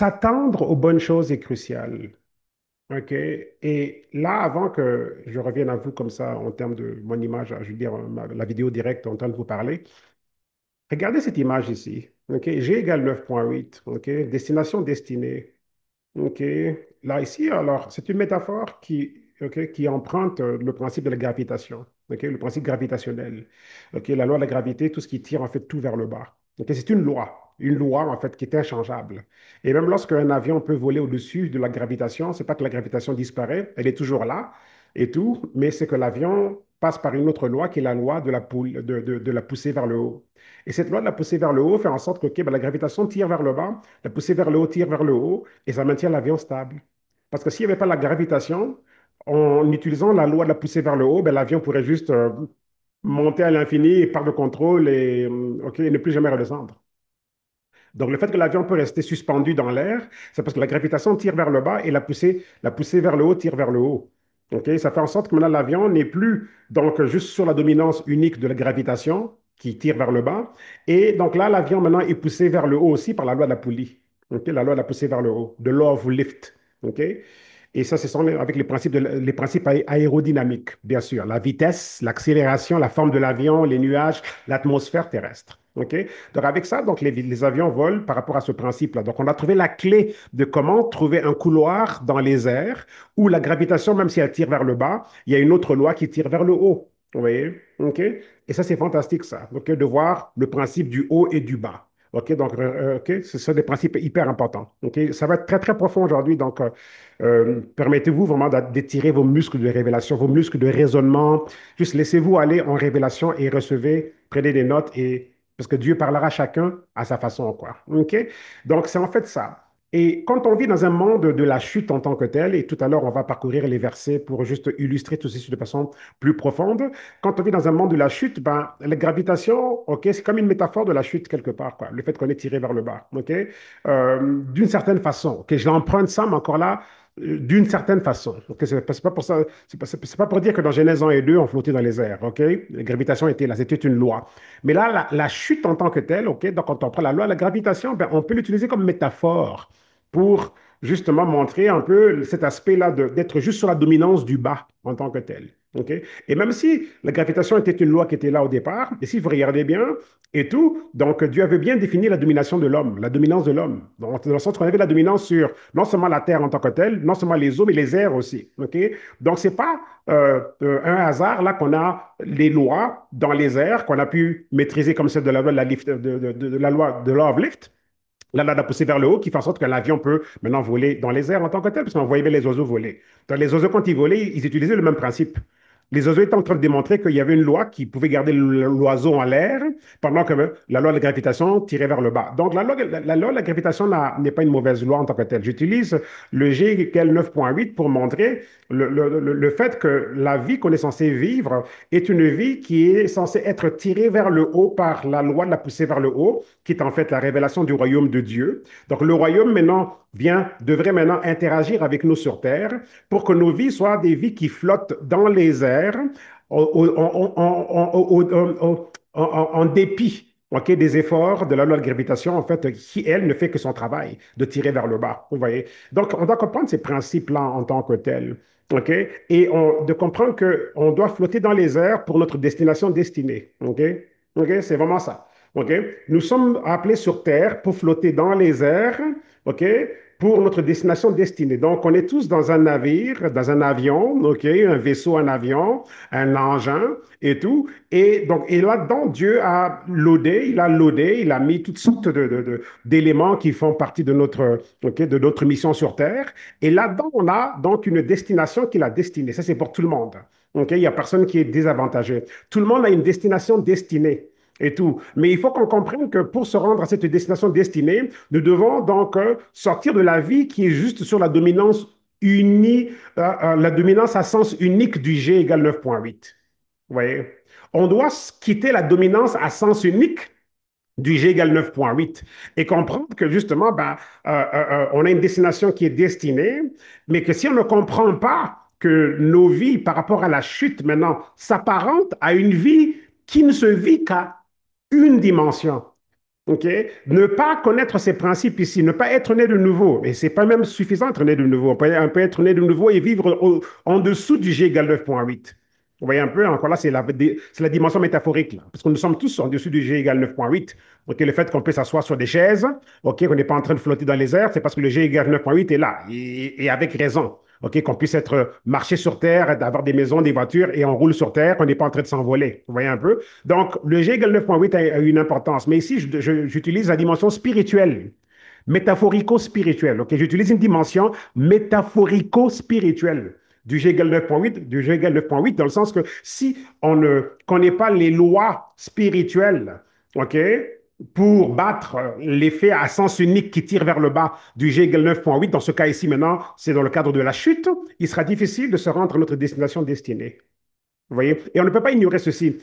s'attendre aux bonnes choses est crucial. OK? Et là, avant que je revienne à vous comme ça, en termes de mon image, je veux dire, la vidéo directe en train de vous parler, regardez cette image ici. OK? G égale 9,8. OK? Destination destinée. OK. Là, ici, alors, c'est une métaphore OK, qui emprunte le principe de la gravitation. OK? Le principe gravitationnel. OK? La loi de la gravité, tout ce qui tire, en fait, tout vers le bas. OK? C'est une loi. Une loi, en fait, qui est inchangeable. Et même lorsqu'un avion peut voler au-dessus de la gravitation, c'est pas que la gravitation disparaît, elle est toujours là et tout, mais c'est que l'avion passe par une autre loi qui est la loi de de la poussée vers le haut. Et cette loi de la poussée vers le haut fait en sorte que ok, ben, la gravitation tire vers le bas, la poussée vers le haut tire vers le haut, et ça maintient l'avion stable. Parce que s'il n'y avait pas la gravitation, en utilisant la loi de la poussée vers le haut, ben, l'avion pourrait juste monter à l'infini et par le contrôle et, ok, et ne plus jamais redescendre. Donc, le fait que l'avion peut rester suspendu dans l'air, c'est parce que la gravitation tire vers le bas et la poussée vers le haut tire vers le haut. OK? Ça fait en sorte que maintenant l'avion n'est plus donc juste sur la dominance unique de la gravitation qui tire vers le bas. Et donc là, l'avion maintenant est poussé vers le haut aussi par la loi de la poulie. OK? La loi de la poussée vers le haut, de law of lift. OK? Et ça, ce sont avec les principes aérodynamiques, bien sûr. La vitesse, l'accélération, la forme de l'avion, les nuages, l'atmosphère terrestre. OK? Donc, avec ça, donc, les avions volent par rapport à ce principe-là. Donc, on a trouvé la clé de comment trouver un couloir dans les airs où la gravitation, même si elle tire vers le bas, il y a une autre loi qui tire vers le haut. Vous voyez? OK? Et ça, c'est fantastique, ça. Donc, de voir le principe du haut et du bas. OK? Donc, OK? Ce sont des principes hyper importants. OK? Ça va être très, très profond aujourd'hui. Donc, permettez-vous vraiment d'étirer vos muscles de révélation, vos muscles de raisonnement. Juste laissez-vous aller en révélation et recevez, prenez des notes et parce que Dieu parlera à chacun à sa façon, quoi. OK? Donc, c'est en fait ça. Et quand on vit dans un monde de la chute en tant que tel, et tout à l'heure, on va parcourir les versets pour juste illustrer tout ceci de façon plus profonde. Quand on vit dans un monde de la chute, ben, la gravitation, OK, c'est comme une métaphore de la chute quelque part, quoi. Le fait qu'on est tiré vers le bas, OK? D'une certaine façon, OK, je l'emprunte ça, mais encore là, d'une certaine façon. Ok, c'est pas pour ça, c'est pas pour dire que dans Genèse 1 et 2, on flottait dans les airs. Ok, la gravitation était là, c'était une loi. Mais là, la chute en tant que telle, ok, donc quand on prend la loi de la gravitation, ben, on peut l'utiliser comme métaphore pour justement montrer un peu cet aspect-là d'être juste sur la dominance du bas en tant que tel. Ok. Et même si la gravitation était une loi qui était là au départ, et si vous regardez bien, et tout, donc Dieu avait bien défini la domination de l'homme, la dominance de l'homme. Dans le sens qu'on avait la dominance sur non seulement la terre en tant que telle, non seulement les eaux, mais les airs aussi. OK? Donc, ce n'est pas un hasard là qu'on a les lois dans les airs qu'on a pu maîtriser comme celle de la loi de la, lift, de la loi de law of lift. Là, là, a poussé vers le haut, qui fait en sorte que l'avion peut maintenant voler dans les airs en tant que tel, parce qu'on voyait bien les oiseaux voler. Donc, les oiseaux, quand ils volaient, ils utilisaient le même principe. Les oiseaux étaient en train de démontrer qu'il y avait une loi qui pouvait garder l'oiseau en l'air, pendant que la loi de la gravitation tirait vers le bas. Donc, la loi de la gravitation n'est pas une mauvaise loi en tant que telle. J'utilise le G égale 9,8 pour montrer le fait que la vie qu'on est censé vivre est une vie qui est censée être tirée vers le haut par la loi de la poussée vers le haut, qui est en fait la révélation du royaume de Dieu. Donc, le royaume maintenant devrait maintenant interagir avec nous sur Terre pour que nos vies soient des vies qui flottent dans les airs en dépit, ok, des efforts de la loi de gravitation, en fait, qui, elle, ne fait que son travail de tirer vers le bas. Vous voyez? Donc, on doit comprendre ces principes-là en tant que tels. OK? Et de comprendre qu'on doit flotter dans les airs pour notre destination destinée. OK? OK? C'est vraiment ça. OK? Nous sommes appelés sur Terre pour flotter dans les airs. OK? Pour notre destination destinée. Donc, on est tous dans un navire, dans un avion, OK, un vaisseau, un avion, un engin et tout. Et donc, et là-dedans, Dieu il a mis toutes sortes d'éléments qui font partie de OK, de notre mission sur Terre. Et là-dedans, on a donc une destination qui est la destinée. Ça, c'est pour tout le monde. OK, il n'y a personne qui est désavantagé. Tout le monde a une destination destinée et tout. Mais il faut qu'on comprenne que pour se rendre à cette destination destinée, nous devons donc sortir de la vie qui est juste sur la dominance unie, la dominance à sens unique du G égale 9,8. Vous voyez? On doit quitter la dominance à sens unique du G égale 9,8 et comprendre que justement, ben, on a une destination qui est destinée, mais que si on ne comprend pas que nos vies par rapport à la chute maintenant s'apparentent à une vie qui ne se vit qu'à une dimension. OK? Ne pas connaître ces principes ici, ne pas être né de nouveau. Et c'est pas même suffisant d'être né de nouveau. On peut être né de nouveau et vivre en dessous du G égale 9,8. Vous voyez un peu, encore là, c'est la dimension métaphorique, là, parce que nous sommes tous en dessous du G égale 9,8. OK, le fait qu'on peut s'asseoir sur des chaises, OK, qu'on n'est pas en train de flotter dans les airs, c'est parce que le G égale 9,8 est là, et avec raison. OK, qu'on puisse être marcher sur terre, d'avoir des maisons, des voitures, et on roule sur terre, qu'on n'est pas en train de s'envoler. Vous voyez un peu? Donc, le G égale 9,8 a une importance. Mais ici, j'utilise la dimension spirituelle, métaphorico-spirituelle. OK? J'utilise une dimension métaphorico-spirituelle du G égale 9,8, du G égale 9,8, dans le sens que si on ne connaît pas les lois spirituelles, OK, pour battre l'effet à sens unique qui tire vers le bas du G égale 9,8, dans ce cas ici maintenant, c'est dans le cadre de la chute, il sera difficile de se rendre à notre destination destinée. Vous voyez? Et on ne peut pas ignorer ceci.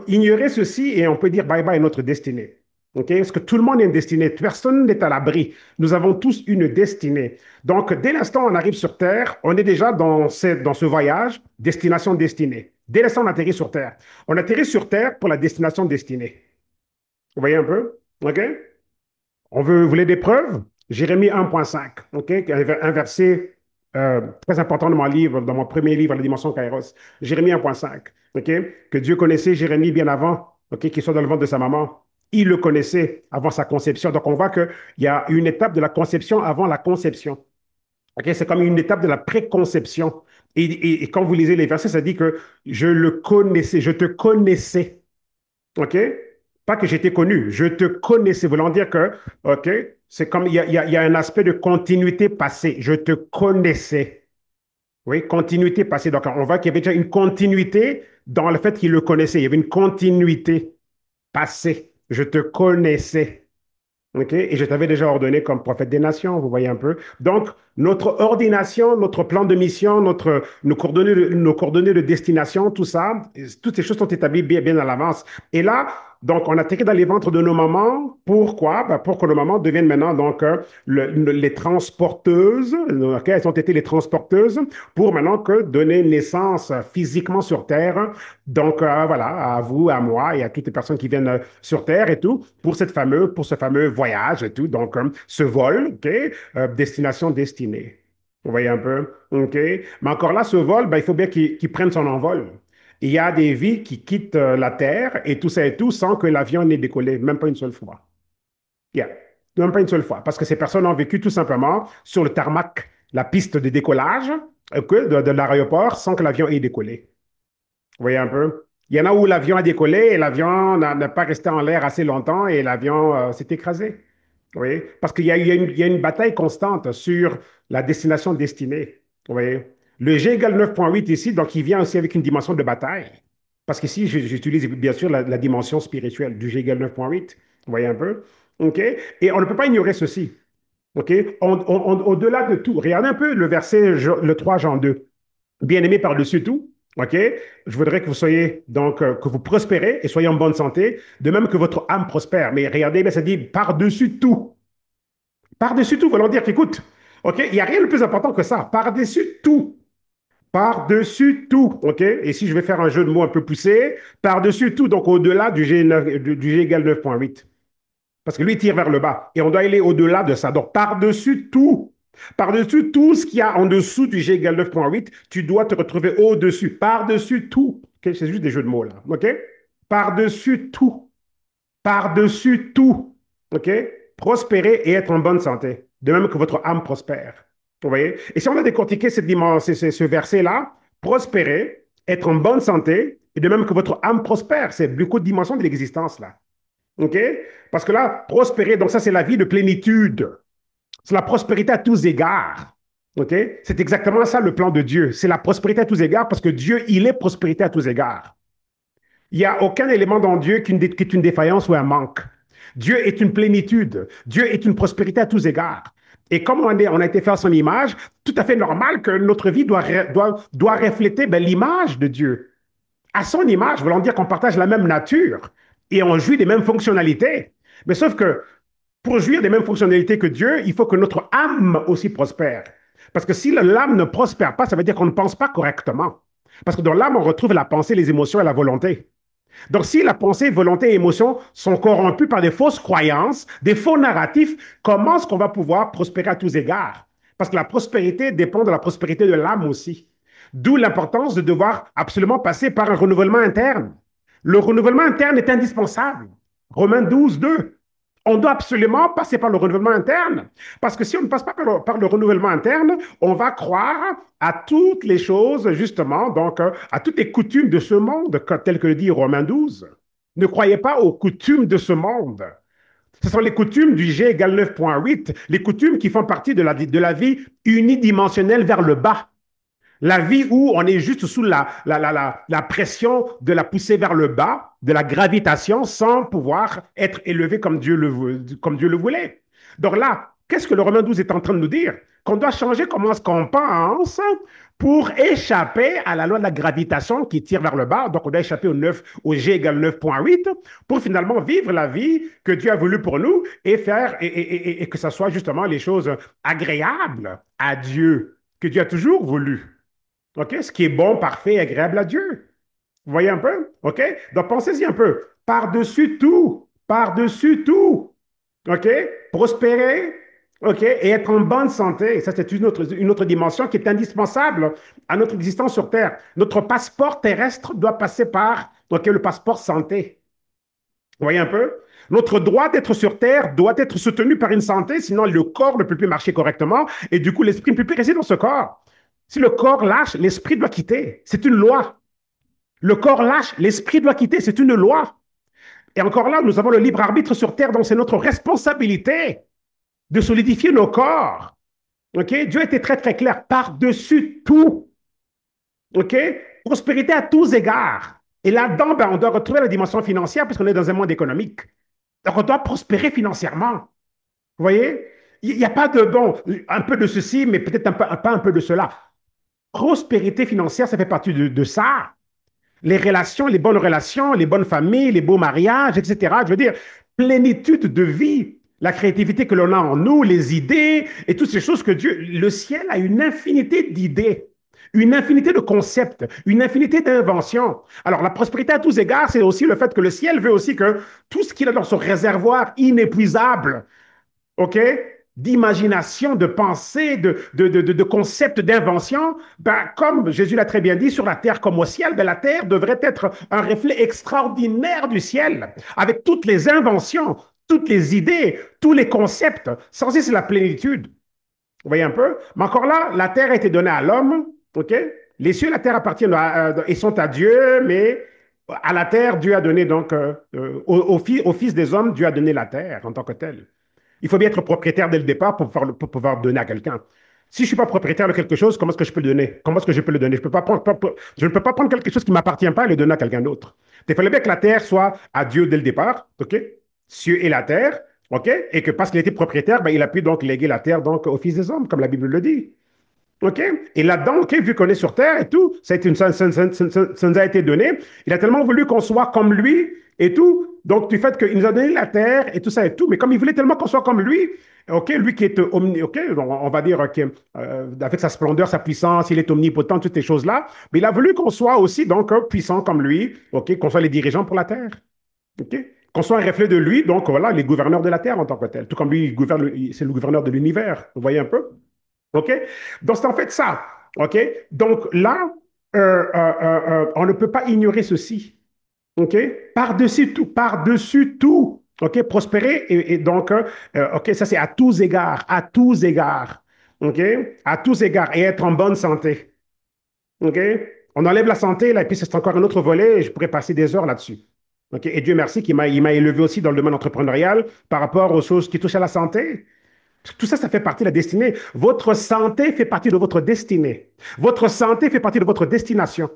Ignorer ceci et on peut dire bye bye à notre destinée. OK? Parce que tout le monde a une destinée. Personne n'est à l'abri. Nous avons tous une destinée. Donc, dès l'instant où on arrive sur Terre, on est déjà dans ce voyage, destination destinée. Dès l'instant où on atterrit sur Terre. On atterrit sur Terre pour la destination destinée. Vous voyez un peu? OK? Vous voulez des preuves? Jérémie 1,5, OK? Un verset très important dans mon livre, dans mon premier livre, La dimension Kairos. Jérémie 1,5, OK? Que Dieu connaissait Jérémie bien avant, OK? Qu'il soit dans le ventre de sa maman. Il le connaissait avant sa conception. Donc, on voit qu'il y a une étape de la conception avant la conception. OK? C'est comme une étape de la préconception. Et quand vous lisez les versets, ça dit que je le connaissais, je te connaissais. OK? Pas que j'étais connu, je te connaissais, voulant dire que, OK, c'est comme il y a un aspect de continuité passée. Je te connaissais. Oui, continuité passée. Donc, on voit qu'il y avait déjà une continuité dans le fait qu'il le connaissait. Il y avait une continuité passée. Je te connaissais. OK? Et je t'avais déjà ordonné comme prophète des nations, vous voyez un peu. Donc, notre ordination, notre plan de mission, nos coordonnées de destination, tout ça, toutes ces choses sont établies bien, bien à l'avance. Et là, donc, on atterrit dans les ventres de nos mamans. Pourquoi? Ben, pour que nos mamans deviennent maintenant donc les transporteuses. OK? Elles ont été les transporteuses pour maintenant que donner naissance physiquement sur Terre. Donc, voilà, à vous, à moi et à toutes les personnes qui viennent sur Terre et tout, pour ce fameux voyage et tout. Donc, ce vol, OK? Destination destinée. Vous voyez un peu? OK? Mais encore là, ce vol, ben, il faut bien qu'il prenne son envol. Il y a des vies qui quittent la Terre et tout ça et tout sans que l'avion n'ait décollé, même pas une seule fois. Yeah. Même pas une seule fois. Parce que ces personnes ont vécu tout simplement sur le tarmac, la piste de décollage OK, de l'aéroport sans que l'avion ait décollé. Vous voyez un peu? Il y en a où l'avion a décollé et l'avion n'a pas resté en l'air assez longtemps et l'avion s'est écrasé. Vous voyez? Parce qu'il y a une bataille constante sur la destination destinée. Vous voyez? Le G égale 9,8 ici, donc il vient aussi avec une dimension de bataille. Parce qu'ici, j'utilise bien sûr la dimension spirituelle du G égale 9,8. Vous voyez un peu? OK? Et on ne peut pas ignorer ceci. OK? Au-delà de tout, regardez un peu le verset, le 3 Jean 2. Bien-aimé par-dessus tout, OK? Je voudrais que vous soyez, donc, que vous prospérez et soyez en bonne santé, de même que votre âme prospère. Mais regardez, bien, ça dit par-dessus tout. Par-dessus tout, voulant dire qu'écoute, OK? Il n'y a rien de plus important que ça. Par-dessus tout. Par-dessus tout, OK? Et si je vais faire un jeu de mots un peu poussé, par-dessus tout, donc au-delà du G égale 9,8. Parce que lui, il tire vers le bas. Et on doit aller au-delà de ça. Donc, par-dessus tout ce qu'il y a en dessous du G égale 9,8, tu dois te retrouver au-dessus. Par-dessus tout. Okay? C'est juste des jeux de mots, là. OK? Par-dessus tout. Par-dessus tout. OK? Prospérer et être en bonne santé. De même que votre âme prospère. Vous voyez? Et si on a décortiqué ce verset-là, prospérer, être en bonne santé, et de même que votre âme prospère, c'est beaucoup de dimensions de l'existence, là. OK? Parce que là, prospérer, donc ça, c'est la vie de plénitude. C'est la prospérité à tous égards. OK? C'est exactement ça le plan de Dieu. C'est la prospérité à tous égards parce que Dieu, il est prospérité à tous égards. Il n'y a aucun élément dans Dieu qui est une défaillance ou un manque. Dieu est une plénitude. Dieu est une prospérité à tous égards. Et comme on a été fait à son image, tout à fait normal que notre vie doit refléter ben, l'image de Dieu. À son image, voulant dire qu'on partage la même nature et on jouit des mêmes fonctionnalités. Mais sauf que pour jouir des mêmes fonctionnalités que Dieu, il faut que notre âme aussi prospère. Parce que si l'âme ne prospère pas, ça veut dire qu'on ne pense pas correctement. Parce que dans l'âme, on retrouve la pensée, les émotions et la volonté. Donc, si la pensée, volonté et émotion sont corrompues par des fausses croyances, des faux narratifs, comment est-ce qu'on va pouvoir prospérer à tous égards? Parce que la prospérité dépend de la prospérité de l'âme aussi. D'où l'importance de devoir absolument passer par un renouvellement interne. Le renouvellement interne est indispensable. Romains 12, 2. On doit absolument passer par le renouvellement interne. Parce que si on ne passe pas par le renouvellement interne, on va croire à toutes les choses, justement, donc à toutes les coutumes de ce monde, tel que le dit Romains 12. Ne croyez pas aux coutumes de ce monde. Ce sont les coutumes du G égale 9,8, les coutumes qui font partie de la vie unidimensionnelle vers le bas. La vie où on est juste sous la pression de la poussée vers le bas, de la gravitation, sans pouvoir être élevé comme Dieu le voulait. Donc là, qu'est-ce que le Romain 12 est en train de nous dire? Qu'on doit changer comment est-ce qu'on pense pour échapper à la loi de la gravitation qui tire vers le bas. Donc on doit échapper au G égale 9,8 pour finalement vivre la vie que Dieu a voulu pour nous et que ce soit justement les choses agréables à Dieu, que Dieu a toujours voulu. OK? Ce qui est bon, parfait et agréable à Dieu. Vous voyez un peu? OK? Donc, pensez-y un peu. Par-dessus tout, par-dessus tout, OK? Prospérer, OK? Et être en bonne santé. Ça, c'est une autre dimension qui est indispensable à notre existence sur Terre. Notre passeport terrestre doit passer par, OK, le passeport santé. Vous voyez un peu? Notre droit d'être sur Terre doit être soutenu par une santé, sinon le corps ne peut plus marcher correctement et du coup, l'esprit ne peut plus rester dans ce corps. Si le corps lâche, l'esprit doit quitter. C'est une loi. Le corps lâche, l'esprit doit quitter. C'est une loi. Et encore là, nous avons le libre arbitre sur Terre, donc c'est notre responsabilité de solidifier nos corps. OK? Dieu était très, très clair. Par-dessus tout. OK? Prospérité à tous égards. Et là-dedans, ben, on doit retrouver la dimension financière puisqu'on est dans un monde économique. Donc, on doit prospérer financièrement. Vous voyez? Il n'y a pas de, bon, un peu de ceci, mais peut-être pas un peu de cela. Prospérité financière, ça fait partie de ça. Les relations, les bonnes familles, les beaux mariages, etc. Je veux dire, plénitude de vie, la créativité que l'on a en nous, les idées et toutes ces choses que Dieu, le ciel a une infinité d'idées, une infinité de concepts, une infinité d'inventions. Alors, la prospérité à tous égards, c'est aussi le fait que le ciel veut aussi que tout ce qu'il a dans son réservoir inépuisable, OK? D'imagination, de pensée, de concepts, d'invention, ben, comme Jésus l'a très bien dit, sur la terre comme au ciel, ben, la terre devrait être un reflet extraordinaire du ciel, avec toutes les inventions, toutes les idées, tous les concepts. Sans c'est la plénitude. Vous voyez un peu? Mais encore là, la terre a été donnée à l'homme, OK? Les cieux et la terre appartiennent et sont à Dieu, mais à la terre, Dieu a donné donc, au fils des hommes, Dieu a donné la terre en tant que tel. Il faut bien être propriétaire dès le départ pour pouvoir donner à quelqu'un. Si je ne suis pas propriétaire de quelque chose, comment est-ce que je peux le donner? Comment est-ce que je peux le donner? Je ne peux pas prendre quelque chose qui ne m'appartient pas et le donner à quelqu'un d'autre. Il fallait bien que la terre soit à Dieu dès le départ, OK? Cieux et la terre, OK? Et que parce qu'il était propriétaire, ben, il a pu donc léguer la terre donc, au Fils des hommes, comme la Bible le dit. OK? Et là-dedans, OK, vu qu'on est sur Terre et tout, ça nous a été donné. Il a tellement voulu qu'on soit comme lui et tout. Donc, du fait qu'il nous a donné la Terre et tout ça et tout, mais comme il voulait tellement qu'on soit comme lui, OK, lui qui est OK, on va dire OK, avec sa splendeur, sa puissance, il est omnipotent, toutes ces choses-là, mais il a voulu qu'on soit aussi donc puissant comme lui, OK, qu'on soit les dirigeants pour la Terre. OK? Qu'on soit un reflet de lui, donc voilà, les gouverneurs de la Terre en tant que tel. Tout comme lui, c'est le gouverneur de l'univers. Vous voyez un peu? OK? Donc, c'est en fait ça. OK? Donc là, on ne peut pas ignorer ceci. OK? Par-dessus tout, par-dessus tout. OK? Prospérer et donc, OK, ça c'est à tous égards, à tous égards. OK? À tous égards et être en bonne santé. OK? On enlève la santé, là, et puis c'est encore un autre volet, et je pourrais passer des heures là-dessus. OK? Et Dieu merci il m'a élevé aussi dans le domaine entrepreneurial par rapport aux choses qui touchent à la santé. Tout ça, ça fait partie de la destinée. Votre santé fait partie de votre destinée. Votre santé fait partie de votre destination.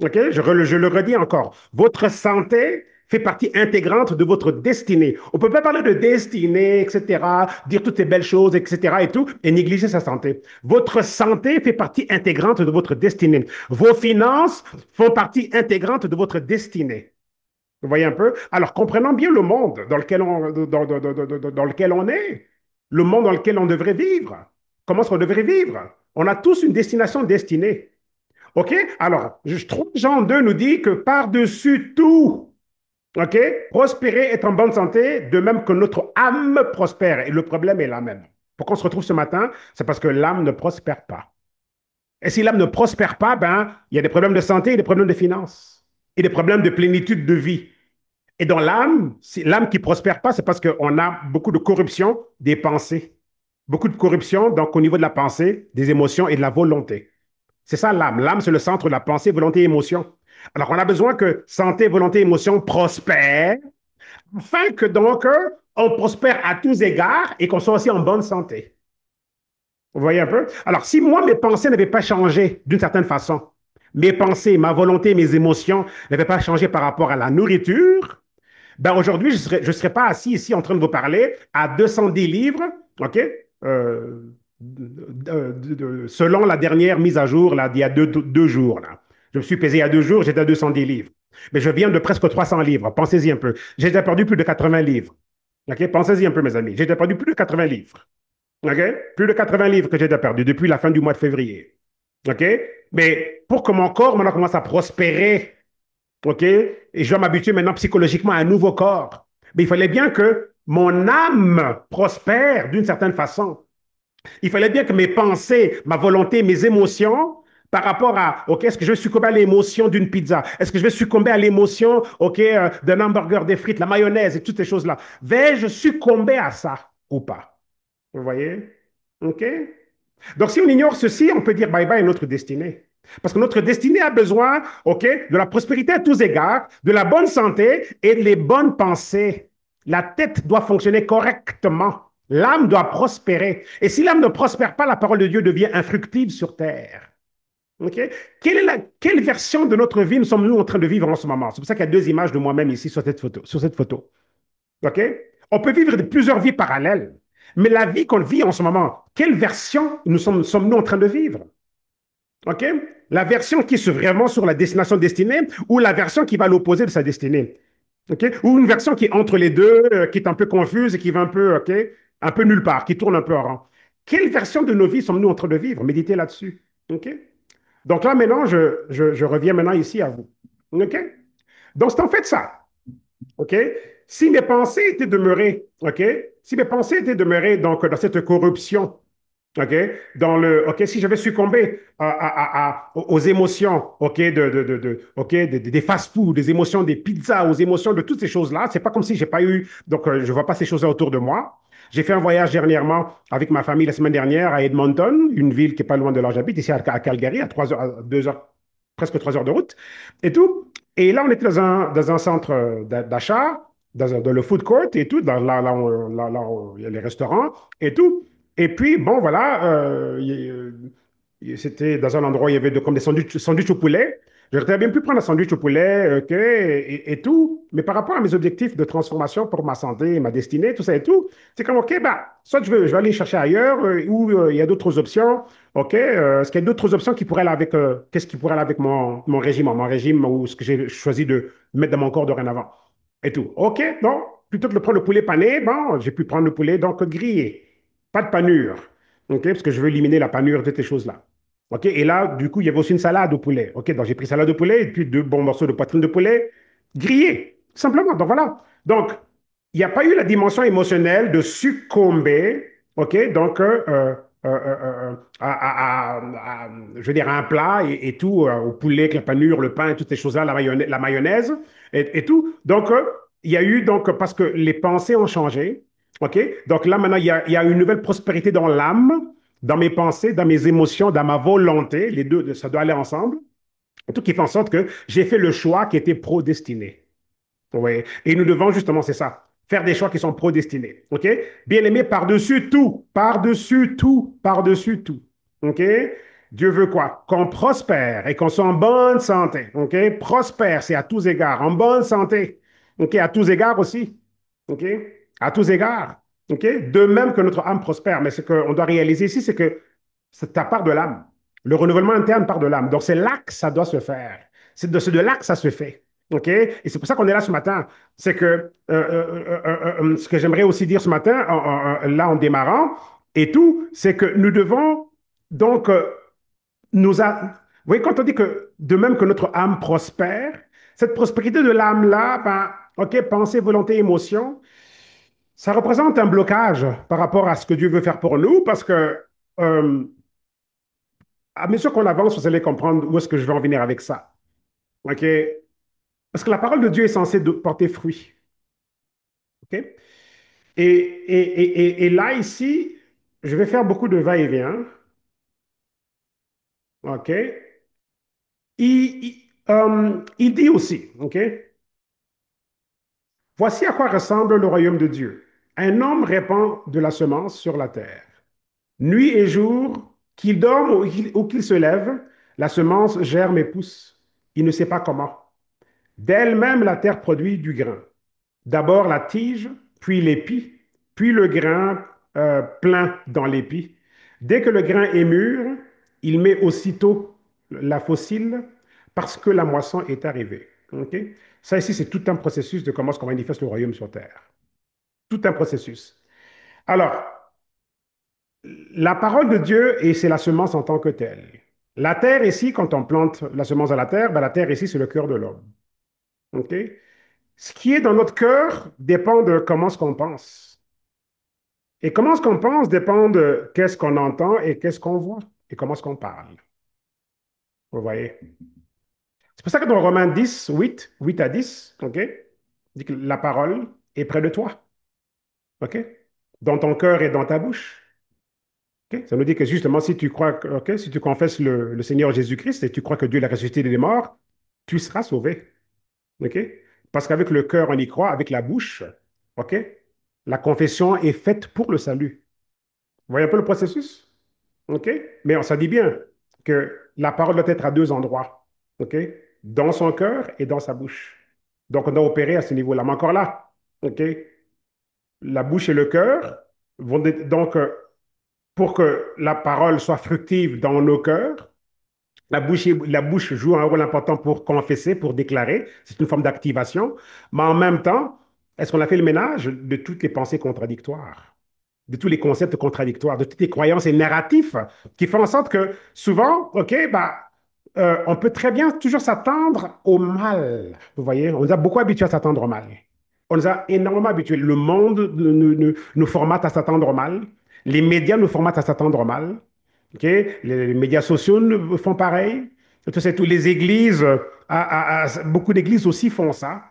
OK? Je le redis encore. Votre santé fait partie intégrante de votre destinée. On ne peut pas parler de destinée, etc., dire toutes ces belles choses, etc., et tout, et négliger sa santé. Votre santé fait partie intégrante de votre destinée. Vos finances font partie intégrante de votre destinée. Vous voyez un peu? Alors, comprenons bien le monde dans lequel on est, le monde dans lequel on devrait vivre. Comment est-ce qu'on devrait vivre? On a tous une destination destinée. OK? Alors, je trouve Jean 2 nous dit que par-dessus tout, OK? Prospérer, être en bonne santé, de même que notre âme prospère. Et le problème est là même. Pourquoi on se retrouve ce matin? C'est parce que l'âme ne prospère pas. Et si l'âme ne prospère pas, ben, il y a des problèmes de santé, et des problèmes de finances, et des problèmes de plénitude de vie. Et dans l'âme, si l'âme qui prospère pas, c'est parce qu'on a beaucoup de corruption des pensées. Beaucoup de corruption, donc au niveau de la pensée, des émotions et de la volonté. C'est ça l'âme. L'âme, c'est le centre de la pensée, volonté et émotion. Alors, on a besoin que santé, volonté, émotion prospèrent afin que donc on prospère à tous égards et qu'on soit aussi en bonne santé. Vous voyez un peu? Alors, si moi, mes pensées n'avaient pas changé d'une certaine façon, mes pensées, ma volonté, mes émotions n'avaient pas changé par rapport à la nourriture, ben aujourd'hui, je serais pas assis ici en train de vous parler à 210 livres, OK? Euh, Selon la dernière mise à jour, là, d'il y a deux jours. Là. Je me suis pesé il y a 2 jours, j'étais à 210 livres. Mais je viens de presque 300 livres. Pensez-y un peu. J'ai déjà perdu plus de 80 livres. OK? Pensez-y un peu, mes amis. J'ai déjà perdu plus de 80 livres. OK? Plus de 80 livres que j'ai déjà perdu depuis la fin du mois de février. OK? Mais pour que mon corps maintenant commence à prospérer, OK? Et je dois m'habituer maintenant psychologiquement à un nouveau corps. Mais il fallait bien que mon âme prospère d'une certaine façon. Il fallait bien que mes pensées, ma volonté, mes émotions, par rapport à, OK, est-ce que je vais succomber à l'émotion d'une pizza? Est-ce que je vais succomber à l'émotion, OK, d'un hamburger, des frites, la mayonnaise et toutes ces choses-là? Vais-je succomber à ça ou pas? Vous voyez? OK? Donc, si on ignore ceci, on peut dire bye-bye à notre destinée. Parce que notre destinée a besoin, OK, de la prospérité à tous égards, de la bonne santé et les bonnes pensées. La tête doit fonctionner correctement. L'âme doit prospérer. Et si l'âme ne prospère pas, la parole de Dieu devient infructive sur terre. OK? Quelle version de notre vie nous sommes-nous en train de vivre en ce moment? C'est pour ça qu'il y a 2 images de moi-même ici sur cette photo. Sur cette photo. OK? On peut vivre plusieurs vies parallèles. Mais la vie qu'on vit en ce moment, quelle version sommes-nous en train de vivre? OK? La version qui est vraiment sur la destination destinée ou la version qui va à l'opposé de sa destinée? OK? Ou une version qui est entre les deux, qui est un peu confuse et qui va un peu, OK? Un peu nulle part, qui tourne un peu en rond. Quelle version de nos vies sommes-nous en train de vivre? Méditez là-dessus. OK? Donc là, maintenant, je reviens maintenant ici à vous. OK? Donc, c'est en fait ça. OK? Si mes pensées étaient demeurées, OK? Si mes pensées étaient demeurées donc, dans cette corruption, OK? OK, si j'avais succombé aux émotions, OK, OK, des fast-foods, des émotions des pizzas, aux émotions de toutes ces choses-là, c'est pas comme si j'ai pas eu, donc je ne vois pas ces choses-là autour de moi. J'ai fait un voyage dernièrement avec ma famille la semaine dernière à Edmonton, une ville qui est pas loin de là où j'habite, ici à Calgary, à 3 heures, à 2 heures, presque 3 heures de route et tout. Et là, on était dans un centre d'achat, dans le food court et tout, là où il y a les restaurants et tout. Et puis, bon, voilà, c'était dans un endroit où il y avait comme des sandwichs au poulet. J'aurais bien pu prendre un sandwich au poulet, OK, et tout. Mais par rapport à mes objectifs de transformation pour ma santé, ma destinée, tout ça et tout, c'est comme, OK, bah, soit je vais aller chercher ailleurs, ou il y a d'autres options. OK, est-ce qu'il y a d'autres options qui pourraient aller avec, qu'est-ce qui pourrait aller avec mon régime ou ce que j'ai choisi de mettre dans mon corps dorénavant et tout. OK, non, plutôt que de prendre le poulet pané, bon, j'ai pu prendre le poulet donc grillé. Pas de panure. OK? Parce que je veux éliminer la panure de ces choses-là. OK? Et là, du coup, il y avait aussi une salade au poulet. OK? Donc, j'ai pris salade au poulet et puis 2 bons morceaux de poitrine de poulet grillés. Simplement. Donc, voilà. Donc, il n'y a pas eu la dimension émotionnelle de succomber, OK? Donc, je veux dire, à un plat et tout, au poulet, avec la panure, le pain, toutes ces choses-là, la mayonnaise et tout. Donc, il y a eu, donc, parce que les pensées ont changé, OK? Donc là, maintenant, il y a une nouvelle prospérité dans l'âme, dans mes pensées, dans mes émotions, dans ma volonté. Les deux, ça doit aller ensemble. Tout qui fait en sorte que j'ai fait le choix qui était prédestiné. Oui. Et nous devons justement, c'est ça, faire des choix qui sont prédestinés. OK? Bien aimé, par-dessus tout, par-dessus tout, par-dessus tout. OK? Dieu veut quoi? Qu'on prospère et qu'on soit en bonne santé. OK? Prospère, c'est à tous égards, en bonne santé. OK? À tous égards aussi. OK? À tous égards. OK? De même que notre âme prospère. Mais ce qu'on doit réaliser ici, c'est que c'est à part de l'âme. Le renouvellement interne part de l'âme. Donc, c'est là que ça doit se faire. C'est de là que ça se fait. OK? Et c'est pour ça qu'on est là ce matin. C'est que ce que j'aimerais aussi dire ce matin, là en démarrant, et tout, c'est que nous devons donc vous voyez, quand on dit que de même que notre âme prospère, cette prospérité de l'âme-là, ben, OK, pensée, volonté, émotion, ça représente un blocage par rapport à ce que Dieu veut faire pour nous parce que euh, à mesure qu'on avance, vous allez comprendre où est-ce que je vais en venir avec ça. OK? Parce que la parole de Dieu est censée porter fruit. OK? Et là, ici, je vais faire beaucoup de va-et-vient. OK? Il dit aussi, OK? Voici à quoi ressemble le royaume de Dieu. Un homme répand de la semence sur la terre. Nuit et jour, qu'il dorme ou qu'il se lève, la semence germe et pousse. Il ne sait pas comment. D'elle-même, la terre produit du grain. D'abord la tige, puis l'épi, puis le grain plein dans l'épi. Dès que le grain est mûr, il met aussitôt la fossile parce que la moisson est arrivée. OK? Ça ici, c'est tout un processus de comment on manifeste le royaume sur terre. Tout un processus. Alors, la parole de Dieu, et c'est la semence en tant que telle. La terre ici, quand on plante la semence à la terre, ben la terre ici, c'est le cœur de l'homme. OK? Ce qui est dans notre cœur dépend de comment ce qu'on pense. Et comment ce qu'on pense dépend de qu'est-ce qu'on entend et qu'est-ce qu'on voit et comment ce qu'on parle. Vous voyez? C'est pour ça que dans Romains 10, 8 à 10, OK, dit que la parole est près de toi. OK? Dans ton cœur et dans ta bouche. OK? Ça nous dit que justement, si tu crois, OK, si tu confesses le Seigneur Jésus-Christ et tu crois que Dieu l'a ressuscité des morts, tu seras sauvé. OK? Parce qu'avec le cœur, on y croit, avec la bouche, OK? La confession est faite pour le salut. Vous voyez un peu le processus? OK? Mais on s'en dit bien que la parole doit être à deux endroits. OK? Dans son cœur et dans sa bouche. Donc, on doit opérer à ce niveau-là. Mais encore là, OK? La bouche et le cœur vont... Donc, pour que la parole soit fructive dans nos cœurs, la bouche joue un rôle important pour confesser, pour déclarer. C'est une forme d'activation. Mais en même temps, est-ce qu'on a fait le ménage de toutes les pensées contradictoires? De tous les concepts contradictoires, de toutes les croyances et narratifs qui font en sorte que souvent, OK, bah, on peut très bien toujours s'attendre au mal. Vous voyez, on nous a beaucoup habitués à s'attendre au mal. On nous a énormément habitués. Le monde nous formate à s'attendre au mal. Les médias nous formatent à s'attendre au mal. OK? Les médias sociaux font pareil. Tous les églises, beaucoup d'églises aussi font ça.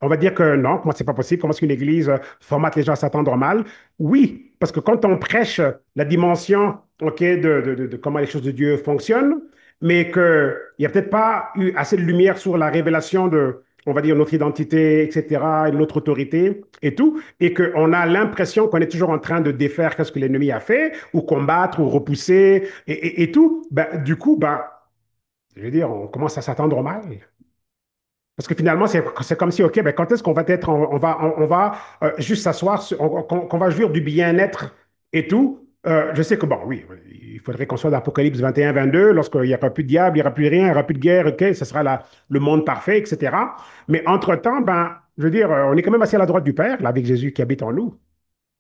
On va dire que non, comment c'est pas possible? Comment est-ce qu'une église formate les gens à s'attendre au mal? Oui, parce que quand on prêche la dimension, OK, de comment les choses de Dieu fonctionnent, mais qu'il n'y a peut-être pas eu assez de lumière sur la révélation de, on va dire, notre identité, etc., et notre autorité et tout, et qu'on a l'impression qu'on est toujours en train de défaire ce que l'ennemi a fait, ou combattre, ou repousser, et tout, ben, du coup, ben, je veux dire, on commence à s'attendre au mal. Parce que finalement, c'est comme si, OK, ben quand est-ce qu'on va être, on va juste s'asseoir, qu'on va jouir du bien-être et tout. Je sais que, bon, oui, il faudrait qu'on soit dans Apocalypse 21, 22, lorsqu'il n'y aura plus de diable, il n'y aura plus rien, il n'y aura plus de guerre, OK, ce sera le monde parfait, etc. Mais entre-temps, ben, je veux dire, on est quand même assis à la droite du Père, là, avec Jésus qui habite en nous.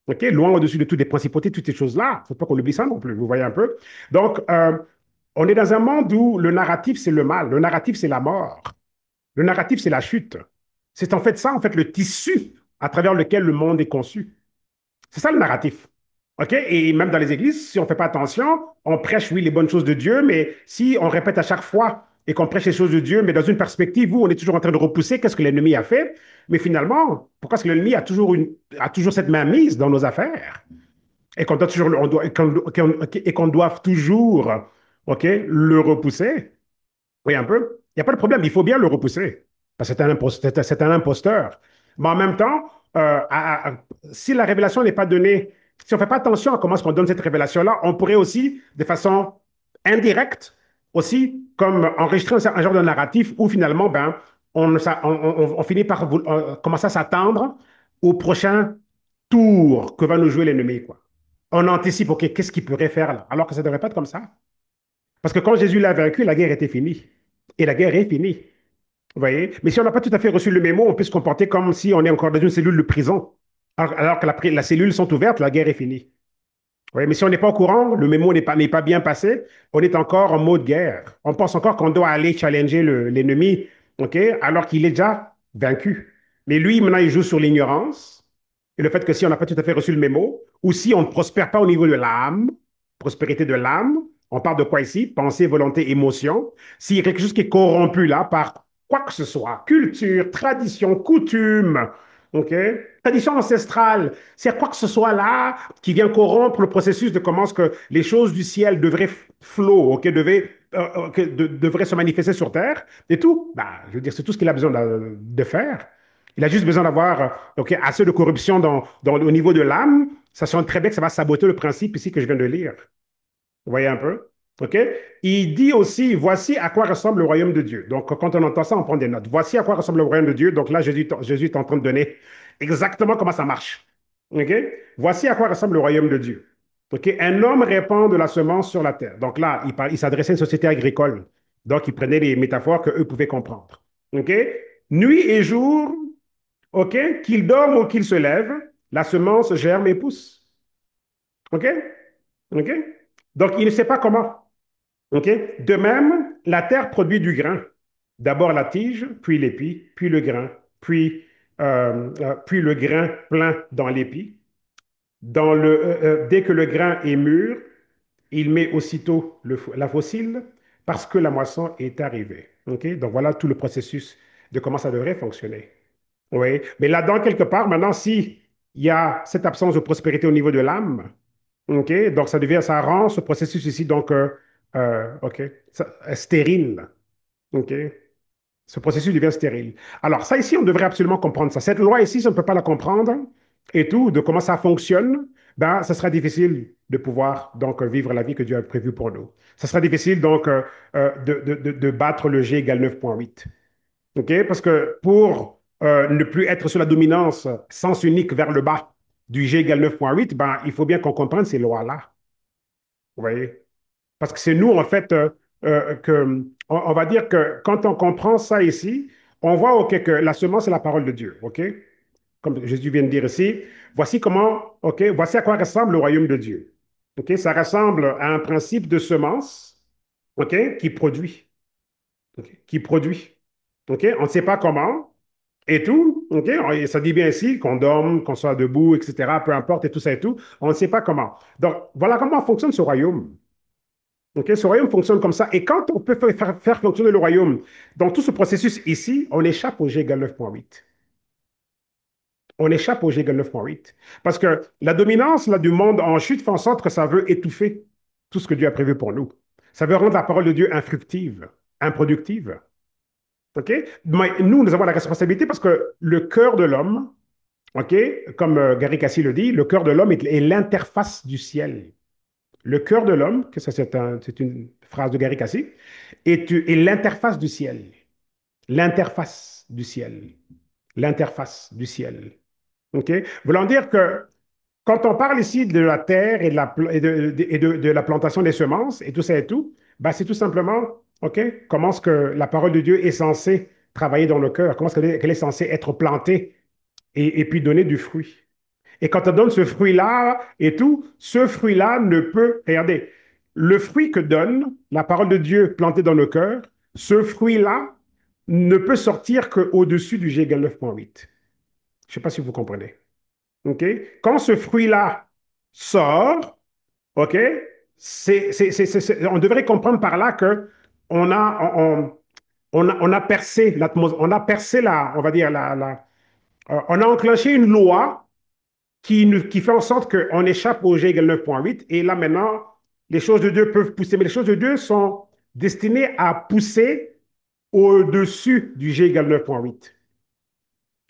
OK, loin au-dessus de toutes les principautés, toutes ces choses-là. Il ne faut pas qu'on oublie ça non plus, vous voyez un peu. Donc, on est dans un monde où le narratif, c'est le mal, le narratif, c'est la mort. Le narratif, c'est la chute. C'est en fait ça, en fait, le tissu à travers lequel le monde est conçu. C'est ça le narratif. OK? Et même dans les églises, si on ne fait pas attention, on prêche, oui, les bonnes choses de Dieu, mais si on répète à chaque fois et qu'on prêche les choses de Dieu, mais dans une perspective où on est toujours en train de repousser qu'est-ce que l'ennemi a fait, mais finalement, pourquoi est-ce que l'ennemi a toujours cette main mise dans nos affaires? Et qu'on doit toujours, et qu'on doit toujours, OK, le repousser? Oui, un peu. Il n'y a pas de problème, il faut bien le repousser. Parce que c'est un imposteur. Mais en même temps, si la révélation n'est pas donnée, si on ne fait pas attention à comment est-ce qu'on donne cette révélation-là, on pourrait aussi, de façon indirecte, aussi, comme enregistrer un genre de narratif où finalement, ben, on finit par commencer à s'attendre au prochain tour que va nous jouer l'ennemi, quoi. On anticipe, OK, qu'est-ce qu'il pourrait faire là? Alors que ça ne devrait pas être comme ça. Parce que quand Jésus l'a vaincu, la guerre était finie. Et la guerre est finie. Vous voyez? Mais si on n'a pas tout à fait reçu le mémo, on peut se comporter comme si on est encore dans une cellule de prison. Alors que la cellule sont ouvertes, la guerre est finie. Vous voyez? Mais si on n'est pas au courant, le mémo n'est pas bien passé, on est encore en mode guerre. On pense encore qu'on doit aller challenger l'ennemi, OK? Alors qu'il est déjà vaincu. Mais lui, maintenant, il joue sur l'ignorance et le fait que si on n'a pas tout à fait reçu le mémo, ou si on ne prospère pas au niveau de l'âme, prospérité de l'âme, on parle de quoi ici? Pensée, volonté, émotion. S'il y a quelque chose qui est corrompu là par quoi que ce soit, culture, tradition, coutume, ok? Tradition ancestrale, s'il y a quoi que ce soit là qui vient corrompre le processus de comment est-ce que les choses du ciel devraient flow, ok, devraient se manifester sur terre et tout, bah, je veux dire, c'est tout ce qu'il a besoin de faire. Il a juste besoin d'avoir ok, assez de corruption au niveau de l'âme. Ça sonne très bien que ça va saboter le principe ici que je viens de lire. Vous voyez un peu? OK? Il dit aussi, voici à quoi ressemble le royaume de Dieu. Donc, quand on entend ça, on prend des notes. Voici à quoi ressemble le royaume de Dieu. Donc là, Jésus est en train de donner exactement comment ça marche. OK? Voici à quoi ressemble le royaume de Dieu. OK? Un homme répand de la semence sur la terre. Donc là, il s'adressait à une société agricole. Donc, il prenait les métaphores qu'eux pouvaient comprendre. OK? Nuit et jour, OK? Qu'il dorme ou qu'il se lève, la semence germe et pousse. OK? OK? Donc, il ne sait pas comment. OK? De même, la terre produit du grain. D'abord la tige, puis l'épi, puis le grain, puis le grain plein dans l'épi. Dès que le grain est mûr, il met aussitôt la fossile parce que la moisson est arrivée. OK? Donc voilà tout le processus de comment ça devrait fonctionner. Oui, mais là-dedans, quelque part, maintenant, si il y a cette absence de prospérité au niveau de l'âme, OK, donc ça rend ce processus ici, donc, OK, stérile. OK, ce processus devient stérile. Alors, ça ici, on devrait absolument comprendre ça. Cette loi ici, si on ne peut pas la comprendre et tout, de comment ça fonctionne, ben, ça sera difficile de pouvoir donc vivre la vie que Dieu a prévue pour nous. Ça sera difficile donc de battre le G égale 9,8. OK? Parce que pour ne plus être sous la dominance sens unique vers le bas du G égale 9,8, ben, il faut bien qu'on comprenne ces lois-là. Vous voyez? Parce que c'est nous, en fait, on va dire que quand on comprend ça ici, on voit OK, que la semence est la parole de Dieu. OK? Comme Jésus vient de dire ici, voici comment, OK, voici à quoi ressemble le royaume de Dieu. OK? Ça ressemble à un principe de semence, OK, qui produit. OK? Qui produit. OK? On ne sait pas comment et tout. OK? Et ça dit bien ici qu'on dorme, qu'on soit debout, etc., peu importe, et tout ça et tout. On ne sait pas comment. Donc, voilà comment fonctionne ce royaume. OK? Ce royaume fonctionne comme ça. Et quand on peut faire fonctionner le royaume dans tout ce processus ici, on échappe au G égale 9,8. On échappe au G égale 9,8. Parce que la dominance là, du monde en chute fait en sorte que ça veut étouffer tout ce que Dieu a prévu pour nous. Ça veut rendre la parole de Dieu infructive, improductive. OK? Mais nous, nous avons la responsabilité parce que le cœur de l'homme, OK, comme Gary Cassie le dit, le cœur de l'homme est l'interface du ciel. Le cœur de l'homme, que ça c'est une phrase de Gary Cassie, est l'interface du ciel. L'interface du ciel. L'interface du ciel. OK? Voulant dire que quand on parle ici de la terre et de la plantation des semences et tout ça et tout, ben c'est tout simplement, OK, comment est-ce que la parole de Dieu est censée travailler dans le cœur? Comment est-ce qu'elle est censée être plantée et puis donner du fruit? Et quand on donne ce fruit-là et tout, ce fruit-là ne peut, regardez, le fruit que donne la parole de Dieu plantée dans le cœur, ce fruit-là ne peut sortir qu'au-dessus du G égale 9,8. Je ne sais pas si vous comprenez. OK? Quand ce fruit-là sort, OK, on devrait comprendre par là que on a, on a percé l'atmosphère, on a percé on va dire, on a enclenché une loi qui fait en sorte qu'on échappe au G égale 9,8. Et là, maintenant, les choses de Dieu peuvent pousser. Mais les choses de Dieu sont destinées à pousser au-dessus du G égale 9,8.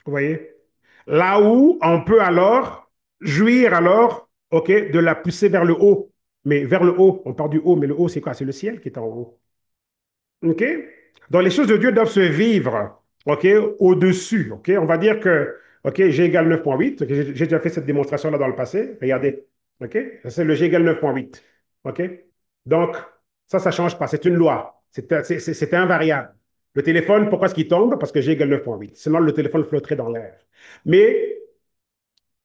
Vous voyez? Là où on peut alors jouir alors, OK, de la pousser vers le haut. Mais vers le haut, on part du haut, mais le haut, c'est quoi? C'est le ciel qui est en haut. OK? Donc, les choses de Dieu doivent se vivre, OK, au-dessus. OK? On va dire que, OK, G égale 9,8. OK? J'ai déjà fait cette démonstration-là dans le passé. Regardez. OK? C'est le G égale 9,8. OK? Donc, ça ne change pas. C'est une loi. C'est invariable. Le téléphone, pourquoi est-ce qu'il tombe? Parce que G égale 9,8. Sinon, le téléphone flotterait dans l'air. Mais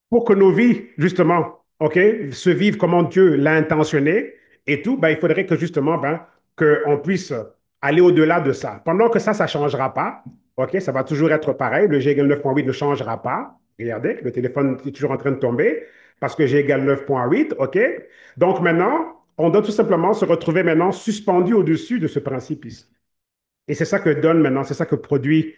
pour que nos vies, justement, OK, se vivent comme Dieu l'a intentionné et tout, ben, il faudrait que justement, ben, qu'on puisse aller au-delà de ça. Pendant que ça ne changera pas, OK, ça va toujours être pareil. Le G égale 9,8 ne changera pas. Regardez, le téléphone est toujours en train de tomber parce que G égale 9,8. OK? Donc maintenant, on doit tout simplement se retrouver maintenant suspendu au-dessus de ce principe ici. Et c'est ça que donne maintenant, c'est ça que produit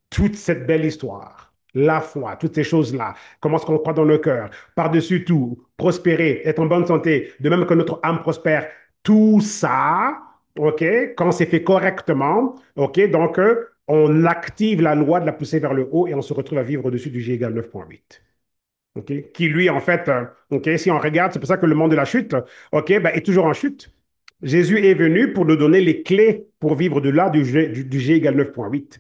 toute cette belle histoire. La foi, toutes ces choses-là. Comment est-ce qu'on croit dans le cœur? Par-dessus tout, prospérer, être en bonne santé, de même que notre âme prospère. Tout ça, OK, quand c'est fait correctement, OK, donc on active la loi de la poussée vers le haut et on se retrouve à vivre au-dessus du G égale 9,8. OK, qui lui, en fait, OK, si on regarde, c'est pour ça que le monde de la chute, OK, ben, est toujours en chute. Jésus est venu pour nous donner les clés pour vivre de là du G égale 9,8.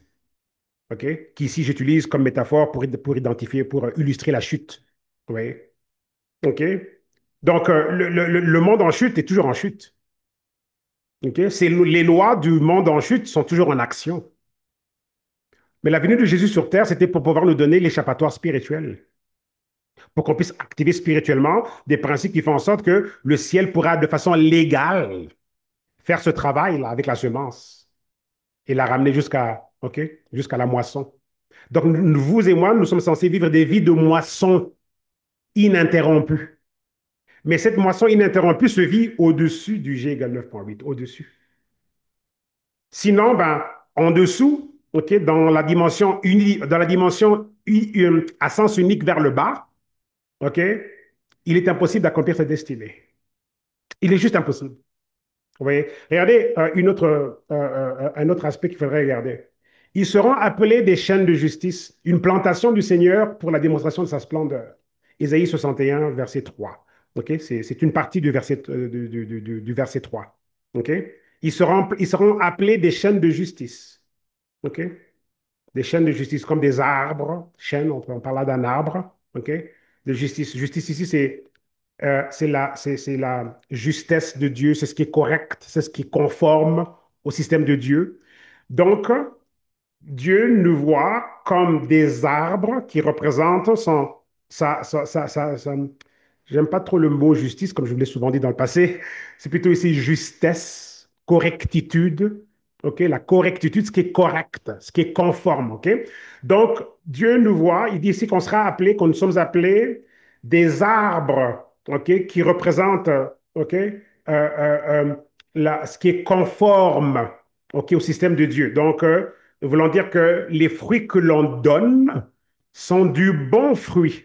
OK? Qu'ici, j'utilise comme métaphore pour identifier, pour illustrer la chute. Oui. OK? Donc, le monde en chute est toujours en chute. OK? Les lois du monde en chute sont toujours en action. Mais la venue de Jésus sur terre, c'était pour pouvoir nous donner l'échappatoire spirituel, pour qu'on puisse activer spirituellement des principes qui font en sorte que le ciel pourra, de façon légale, faire ce travail-là avec la semence et la ramener OK? Jusqu'à la moisson. Donc, vous et moi, nous sommes censés vivre des vies de moisson ininterrompue. Mais cette moisson ininterrompue se vit au-dessus du G égale 9,8, au-dessus. Sinon, ben, en dessous, OK, dans la dimension à sens unique vers le bas, OK, il est impossible d'accomplir cette destinée. Il est juste impossible. Vous voyez? Regardez un autre aspect qu'il faudrait regarder. Ils seront appelés des chaînes de justice, une plantation du Seigneur pour la démonstration de sa splendeur. Ésaïe 61, verset 3. OK? C'est une partie du verset, du verset 3. OK? Ils seront appelés des chaînes de justice. OK? Des chaînes de justice comme des arbres. Chaînes, on parle là d'un arbre. OK? De justice. Justice ici, c'est la justesse de Dieu, c'est ce qui est correct, c'est ce qui est conforme au système de Dieu. Donc, Dieu nous voit comme des arbres qui représentent j'aime pas trop le mot justice, comme je vous l'ai souvent dit dans le passé, c'est plutôt ici justesse, correctitude, ok, la correctitude, ce qui est correct, ce qui est conforme, ok. Donc, Dieu nous voit, il dit ici qu'on nous sommes appelés des arbres, ok, qui représentent, ok, ce qui est conforme, ok, au système de Dieu. Donc, voulant dire que les fruits que l'on donne sont du bon fruit,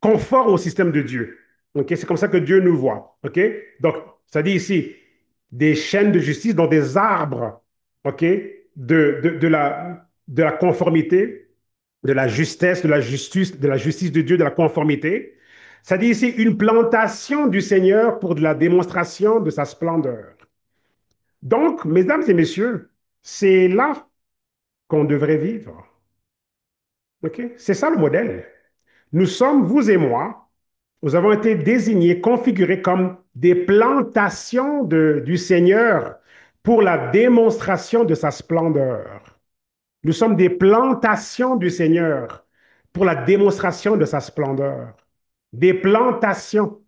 conforme au système de Dieu. Ok, c'est comme ça que Dieu nous voit. Ok, donc ça dit ici des chaînes de justice, donc des arbres, ok, de la conformité, de la justesse, de la justice de Dieu, de la conformité. Ça dit ici une plantation du Seigneur pour de la démonstration de sa splendeur. Donc, mesdames et messieurs, c'est là qu'on devrait vivre. OK? C'est ça le modèle. Nous sommes, vous et moi, nous avons été désignés, configurés comme des plantations du Seigneur pour la démonstration de sa splendeur. Nous sommes des plantations du Seigneur pour la démonstration de sa splendeur. Des plantations.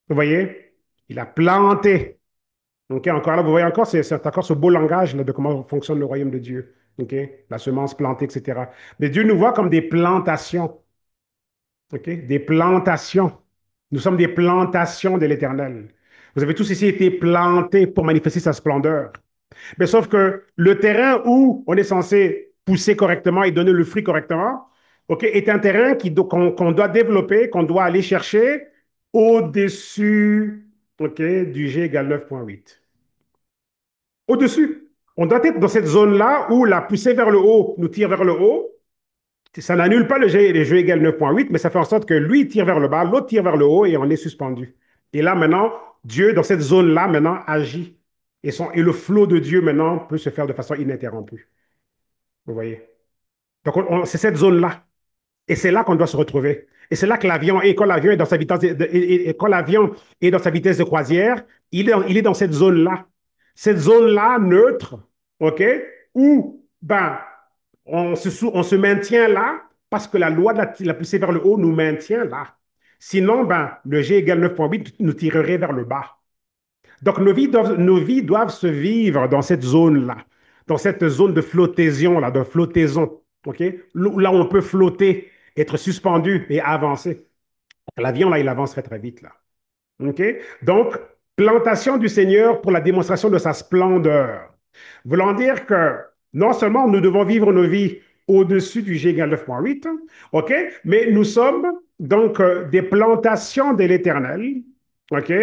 Vous voyez? Il a planté. OK, encore là, vous voyez encore, c'est encore ce beau langage là, de comment fonctionne le royaume de Dieu. OK? La semence plantée, etc. Mais Dieu nous voit comme des plantations. OK? Des plantations. Nous sommes des plantations de l'Éternel. Vous avez tous ici été plantés pour manifester sa splendeur. Mais sauf que le terrain où on est censé pousser correctement et donner le fruit correctement, OK, est un terrain qu'on doit développer, qu'on doit aller chercher au-dessus, OK, du G égale 9,8. Au-dessus. On doit être dans cette zone-là où la poussée vers le haut nous tire vers le haut. Ça n'annule pas le jeu égal 9,8, mais ça fait en sorte que lui tire vers le bas, l'autre tire vers le haut et on est suspendu. Et là, maintenant, Dieu, dans cette zone-là, maintenant, agit. Et le flot de Dieu, maintenant, peut se faire de façon ininterrompue. Vous voyez? Donc, c'est cette zone-là. Et c'est là qu'on doit se retrouver. Et c'est là que l'avion est. Quand l'avion est dans sa vitesse et quand l'avion est dans sa vitesse de croisière, il est dans cette zone-là. Cette zone-là, neutre, OK? Où, ben, on se maintient là parce que la loi de la poussée vers le haut nous maintient là. Sinon, ben, le G égale 9,8 nous tirerait vers le bas. Donc, nos vies doivent se vivre dans cette zone-là, dans cette zone de flottaison, là, de flottaison. OK? Là où on peut flotter, être suspendu et avancer. L'avion, là, il avance très, très vite, là. OK? Donc, plantation du Seigneur pour la démonstration de sa splendeur. Voulant dire que non seulement nous devons vivre nos vies au-dessus du G égale 9,8, OK? Mais nous sommes donc des plantations de l'Éternel, OK?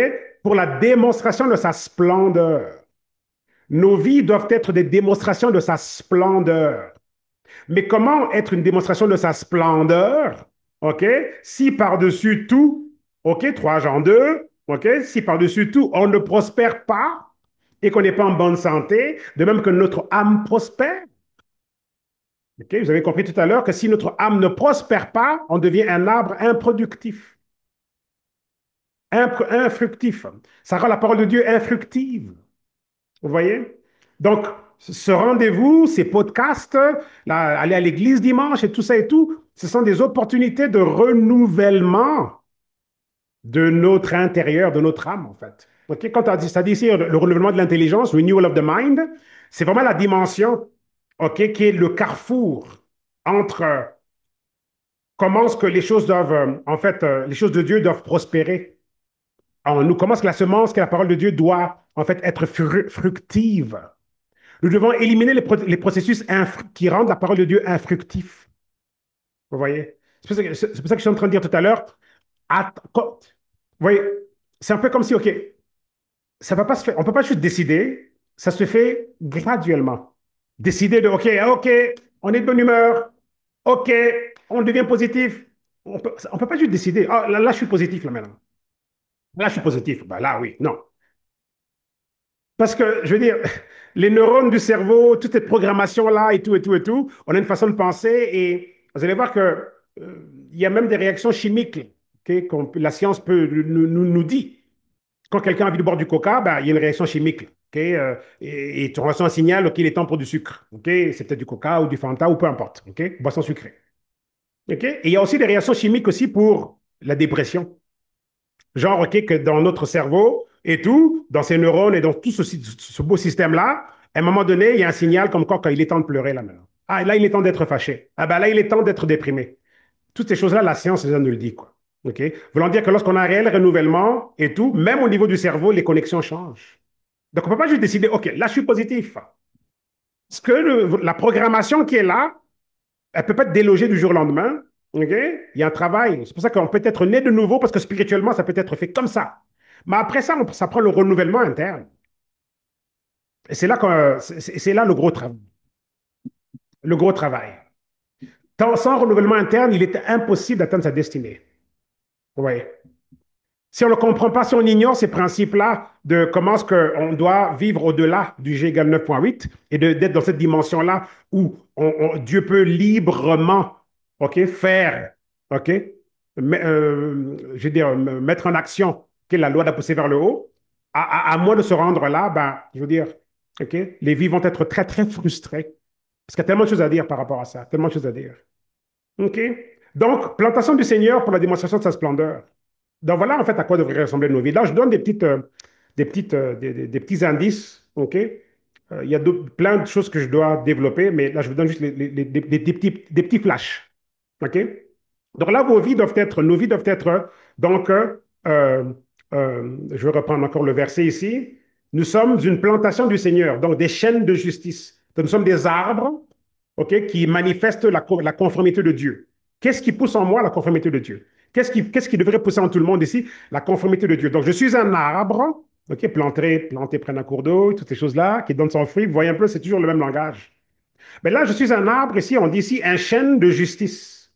Pour la démonstration de sa splendeur. Nos vies doivent être des démonstrations de sa splendeur. Mais comment être une démonstration de sa splendeur, OK? Si par-dessus tout, OK, 3 Jean 2, OK? Si par-dessus tout, on ne prospère pas et qu'on n'est pas en bonne santé, de même que notre âme prospère. OK? Vous avez compris tout à l'heure que si notre âme ne prospère pas, on devient un arbre improductif, infructif. Ça rend la parole de Dieu infructive. Vous voyez? Donc, ce rendez-vous, ces podcasts, là, aller à l'église dimanche et tout ça et tout, ce sont des opportunités de renouvellement de notre intérieur, de notre âme, en fait. OK? Quand ça dit ici le renouvellement de l'intelligence, renewal of the mind, c'est vraiment la dimension, OK, qui est le carrefour entre comment est-ce que les choses doivent, en fait, les choses de Dieu doivent prospérer en nous. Comment est-ce que la semence, que la parole de Dieu doit, en fait, être fructive. Nous devons éliminer les processus qui rendent la parole de Dieu infructif. Vous voyez? C'est pour ça que je suis en train de dire tout à l'heure. Vous voyez, c'est un peu comme si, OK, ça va pas se faire. On ne peut pas juste décider. Ça se fait graduellement. Décider de, OK, on est de bonne humeur. OK, on devient positif. On peut pas juste décider. Ah, là, je suis positif, là, maintenant. Là, je suis positif. Ben, là, oui. Non. Parce que, je veux dire, les neurones du cerveau, toute cette programmation-là et tout, et tout, et tout, on a une façon de penser et vous allez voir que il y a même des réactions chimiques ok, la science peut nous dit. Quand quelqu'un a envie de boire du coca, ben, il y a une réaction chimique. Ok, et tu reçois un signal, OK, il est temps pour du sucre. OK, c'est peut-être du coca ou du Fanta ou peu importe. OK, boisson sucrée. OK, et il y a aussi des réactions chimiques aussi pour la dépression. Genre, OK, que dans notre cerveau et tout, dans ces neurones et dans tout ce beau système-là, à un moment donné, il y a un signal comme quoi qu'il est temps de pleurer là maintenant. Ah, là, il est temps d'être fâché. Ah, ben là, il est temps d'être déprimé. Toutes ces choses-là, la science déjà nous le dit, quoi. OK? Voulant dire que lorsqu'on a un réel renouvellement et tout, même au niveau du cerveau, les connexions changent. Donc, on ne peut pas juste décider, OK, là, je suis positif. Parce que la programmation qui est là, elle ne peut pas être délogée du jour au lendemain. OK? Il y a un travail. C'est pour ça qu'on peut être né de nouveau parce que spirituellement, ça peut être fait comme ça. Mais après ça, ça prend le renouvellement interne. Et c'est là le gros travail. Le gros travail. Sans renouvellement interne, il est impossible d'atteindre sa destinée. Oui. Si on ne comprend pas, si on ignore ces principes-là de comment est-ce qu'on doit vivre au-delà du G égale 9,8 et d'être dans cette dimension-là où Dieu peut librement ok, faire, ok, je veux dire, mettre en action que la loi d'a poussé vers le haut, à moins de se rendre là, ben, je veux dire, ok, les vies vont être très, très frustrées. Parce qu'il y a tellement de choses à dire par rapport à ça, tellement de choses à dire. OK? Donc, plantation du Seigneur pour la démonstration de sa splendeur. Donc, voilà en fait à quoi devraient ressembler nos vies. Là, je donne des petits indices. OK? Il y a plein de choses que je dois développer, mais là, je vous donne juste des petits flashs. OK? Donc là, nos vies doivent être, donc, je vais reprendre encore le verset ici. Nous sommes une plantation du Seigneur, donc des chaînes de justice. Donc, nous sommes des arbres, ok, qui manifestent la conformité de Dieu. Qu'est-ce qui pousse en moi la conformité de Dieu? Qu'est-ce qui devrait pousser en tout le monde ici? La conformité de Dieu. Donc, je suis un arbre, ok, planté près d'un cours d'eau, toutes ces choses-là, qui donne son fruit. Vous voyez un peu, c'est toujours le même langage. Mais là, je suis un arbre, ici, on dit ici un chêne de justice.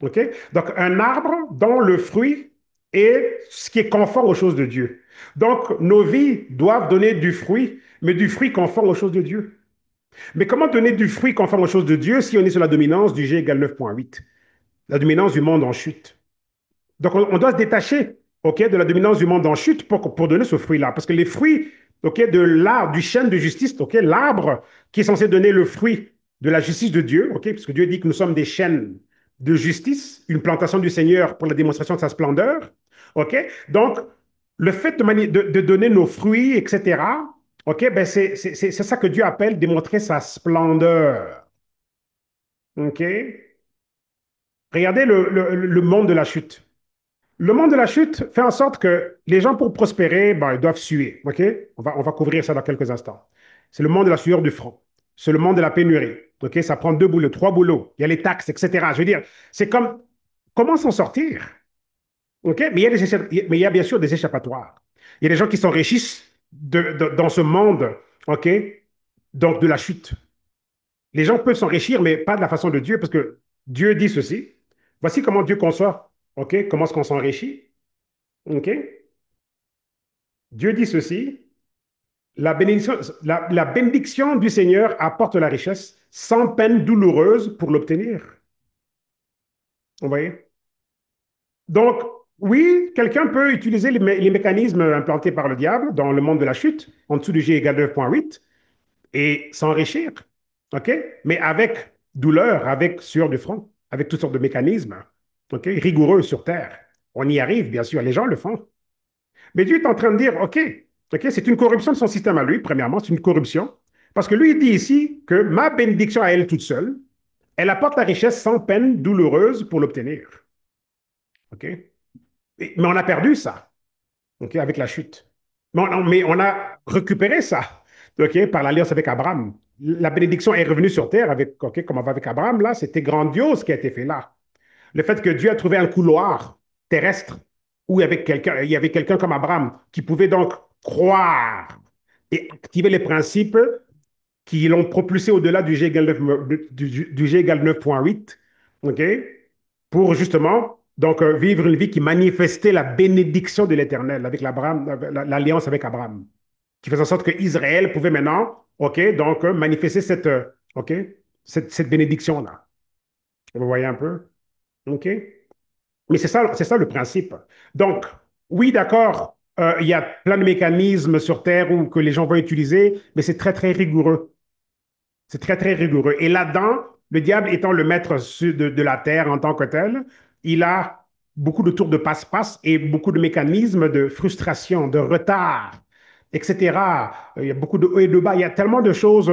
OK? Donc, un arbre dont le fruit est ce qui est conforme aux choses de Dieu. Donc, nos vies doivent donner du fruit, mais du fruit conforme aux choses de Dieu. Mais comment donner du fruit conforme aux choses de Dieu si on est sur la dominance du G égale 9,8? La dominance du monde en chute. Donc, on doit se détacher, ok, de la dominance du monde en chute pour donner ce fruit-là. Parce que les fruits, ok, de l'arbre, du chêne de justice, ok, l'arbre qui est censé donner le fruit de la justice de Dieu, ok, parce que Dieu dit que nous sommes des chênes de justice, une plantation du Seigneur pour la démonstration de sa splendeur, ok. Donc, le fait de donner nos fruits, etc., ok, ben c'est ça que Dieu appelle démontrer sa splendeur. OK? Regardez le monde de la chute. Le monde de la chute fait en sorte que les gens, pour prospérer, ben, ils doivent suer. OK? On va couvrir ça dans quelques instants. C'est le monde de la sueur du front. C'est le monde de la pénurie. OK? Ça prend deux boulots, trois boulots. Il y a les taxes, etc. Je veux dire, c'est comme comment s'en sortir? OK? Mais mais il y a bien sûr des échappatoires. Il y a des gens qui s'enrichissent dans ce monde, OK? Donc, de la chute. Les gens peuvent s'enrichir, mais pas de la façon de Dieu, parce que Dieu dit ceci. Voici comment Dieu conçoit. OK? Comment est-ce qu'on s'enrichit? OK? Dieu dit ceci. La bénédiction du Seigneur apporte la richesse sans peine douloureuse pour l'obtenir. Vous voyez? Donc, oui, quelqu'un peut utiliser les mécanismes implantés par le diable dans le monde de la chute, en dessous du G égale 9,8, et s'enrichir. OK? Mais avec douleur, avec sueur du front, avec toutes sortes de mécanismes, OK? Rigoureux sur Terre. On y arrive, bien sûr, les gens le font. Mais Dieu est en train de dire, OK, c'est une corruption de son système à lui, premièrement, c'est une corruption. Parce que lui, il dit ici que ma bénédiction à elle toute seule, elle apporte la richesse sans peine douloureuse pour l'obtenir. OK? Mais on a perdu ça, OK, avec la chute. Mais on a récupéré ça, OK, par l'alliance avec Abraham. La bénédiction est revenue sur terre avec, OK, comme on va avec Abraham, là, c'était grandiose ce qui a été fait là. Le fait que Dieu a trouvé un couloir terrestre où il y avait quelqu'un comme Abraham qui pouvait donc croire et activer les principes qui l'ont propulsé au-delà du G égale 9, du G égale 9,8, OK, pour justement donc vivre une vie qui manifestait la bénédiction de l'Éternel avec l'alliance avec Abraham, qui faisait en sorte que Israël pouvait maintenant, OK, donc manifester OK, cette bénédiction-là. Vous voyez un peu? OK? Mais c'est ça le principe. Donc, oui, d'accord, il y a plein de mécanismes sur Terre que les gens vont utiliser, mais c'est très, très rigoureux. C'est très, très rigoureux. Et là-dedans, le diable étant le maître de la Terre en tant que tel, il a beaucoup de tours de passe-passe et beaucoup de mécanismes de frustration, de retard, etc. Il y a beaucoup de hauts et de bas. Il y a tellement de choses,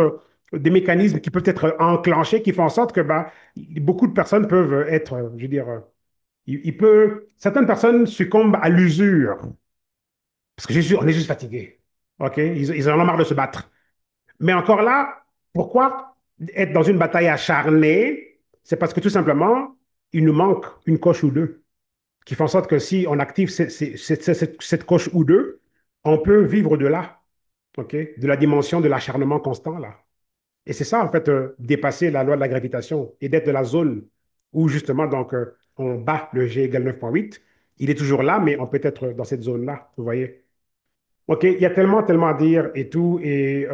des mécanismes qui peuvent être enclenchés qui font en sorte que ben, beaucoup de personnes peuvent être, je veux dire, certaines personnes succombent à l'usure parce que on est juste fatigué. OK? Ils en ont marre de se battre. Mais encore là, pourquoi être dans une bataille acharnée? C'est parce que tout simplement, il nous manque une coche ou deux qui font en sorte que si on active cette coche ou deux, on peut vivre de là, OK? De la dimension de l'acharnement constant là. Et c'est ça, en fait, dépasser la loi de la gravitation et d'être de la zone où, justement, donc, on bat le G égale 9,8. Il est toujours là, mais on peut être dans cette zone-là, vous voyez. OK, il y a tellement, tellement à dire et tout, et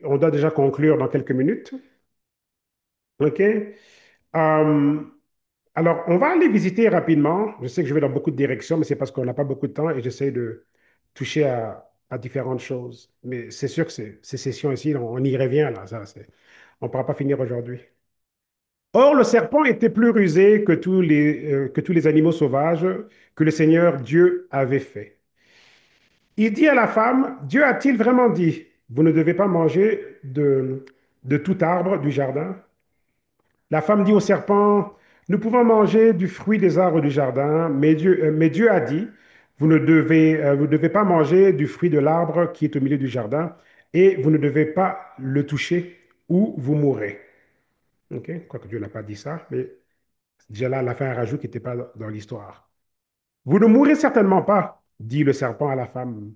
on doit déjà conclure dans quelques minutes. OK? Alors, on va aller visiter rapidement. Je sais que je vais dans beaucoup de directions, mais c'est parce qu'on n'a pas beaucoup de temps et j'essaie de toucher à différentes choses. Mais c'est sûr que ces sessions ici, on y revient là. On ne pourra pas finir aujourd'hui. Or, le serpent était plus rusé que tous les animaux sauvages que le Seigneur Dieu avait fait. Il dit à la femme, Dieu a-t-il vraiment dit, vous ne devez pas manger de tout arbre du jardin? La femme dit au serpent, nous pouvons manger du fruit des arbres du jardin, mais Dieu a dit, vous ne devez pas manger du fruit de l'arbre qui est au milieu du jardin, et vous ne devez pas le toucher ou vous mourrez. OK? Quoique Dieu n'a pas dit ça, mais déjà là, elle a fait un rajout qui n'était pas dans l'histoire. Vous ne mourrez certainement pas, dit le serpent à la femme,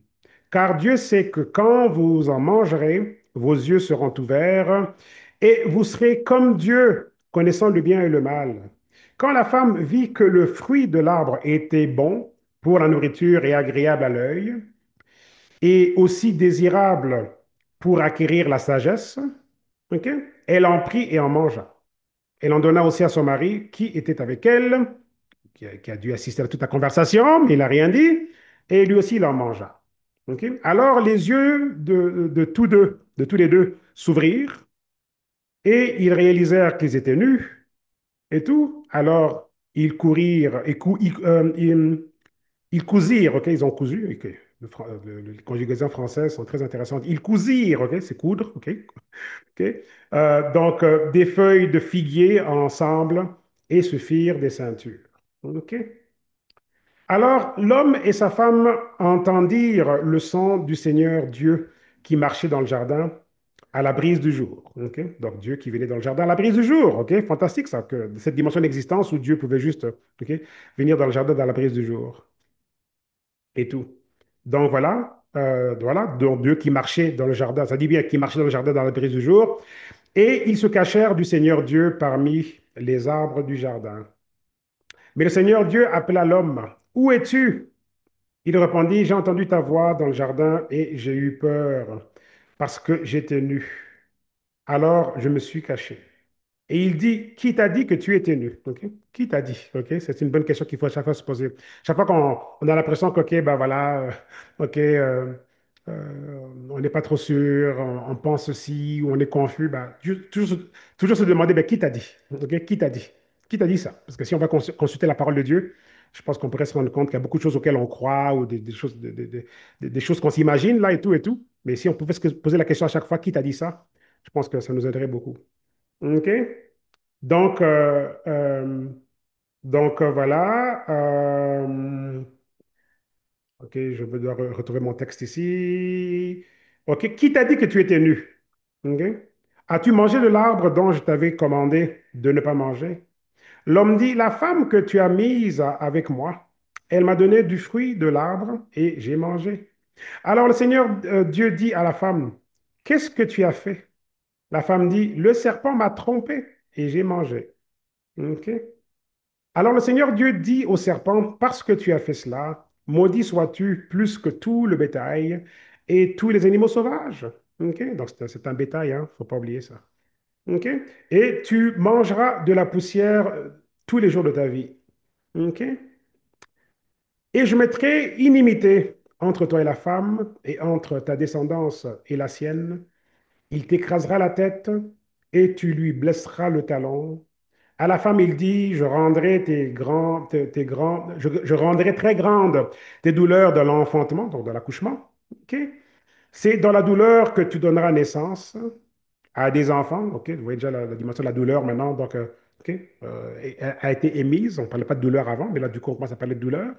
car Dieu sait que quand vous en mangerez, vos yeux seront ouverts et vous serez comme Dieu, connaissant le bien et le mal. Quand la femme vit que le fruit de l'arbre était bon pour la nourriture et agréable à l'œil, et aussi désirable pour acquérir la sagesse, ok, elle en prit et en mangea. Elle en donna aussi à son mari qui était avec elle, qui a dû assister à toute la conversation, mais il n'a rien dit, et lui aussi il en mangea. Ok. Alors les yeux de tous les deux, s'ouvrirent, et ils réalisèrent qu'ils étaient nus, et tout. Alors ils courirent, ils cousirent, ok, ils ont cousu, ok. les conjugaisons françaises sont très intéressantes. Ils cousirent, ok, c'est coudre, ok, ok. Donc, des feuilles de figuier ensemble et se firent des ceintures. Ok. Alors, l'homme et sa femme entendirent le son du Seigneur Dieu qui marchait dans le jardin à la brise du jour. Ok. Donc, Dieu qui venait dans le jardin à la brise du jour. Ok. Fantastique ça, que cette dimension d'existence où Dieu pouvait juste ok, venir dans le jardin dans la brise du jour et tout. Donc voilà, donc Dieu qui marchait dans le jardin, ça dit bien qui marchait dans le jardin dans la brise du jour, et ils se cachèrent du Seigneur Dieu parmi les arbres du jardin. Mais le Seigneur Dieu appela l'homme, où es-tu? Il répondit, j'ai entendu ta voix dans le jardin et j'ai eu peur parce que j'étais nu. Alors je me suis caché. Et il dit, qui t'a dit que tu étais nu? Ok. Qui t'a dit? Ok. C'est une bonne question qu'il faut à chaque fois se poser. Chaque fois qu'on on a l'impression que, ok, ben voilà, ok, on n'est pas trop sûr, on pense ceci, ou on est confus, ben, toujours se demander, ben, qui t'a dit? Ok. Qui t'a dit? Qui t'a dit ça? Parce que si on va consulter la parole de Dieu, je pense qu'on pourrait se rendre compte qu'il y a beaucoup de choses auxquelles on croit, ou des choses, des choses qu'on s'imagine là et tout. Mais si on pouvait se poser la question à chaque fois, qui t'a dit ça? Je pense que ça nous aiderait beaucoup. OK? Donc, voilà. OK, je vais devoir retrouver mon texte ici. OK, qui t'a dit que tu étais nu? OK? As-tu mangé de l'arbre dont je t'avais commandé de ne pas manger? L'homme dit, la femme que tu as mise avec moi, elle m'a donné du fruit de l'arbre et j'ai mangé. Alors le Seigneur Dieu dit à la femme, qu'est-ce que tu as fait? La femme dit, le serpent m'a trompé et j'ai mangé. OK? Alors le Seigneur Dieu dit au serpent, parce que tu as fait cela, maudit sois-tu plus que tout le bétail et tous les animaux sauvages. OK? Donc c'est un bétail, hein? Faut pas oublier ça. OK? Et tu mangeras de la poussière tous les jours de ta vie. OK? Et je mettrai inimité entre toi et la femme et entre ta descendance et la sienne. Il t'écrasera la tête et tu lui blesseras le talon. À la femme, il dit, je rendrai je rendrai très grandes tes douleurs de l'enfantement, donc de l'accouchement. OK? C'est dans la douleur que tu donneras naissance à des enfants. OK? Vous voyez déjà la dimension de la douleur maintenant. Donc, OK? A été émise. On ne parlait pas de douleur avant, mais là, du coup, on commence à parler de douleur.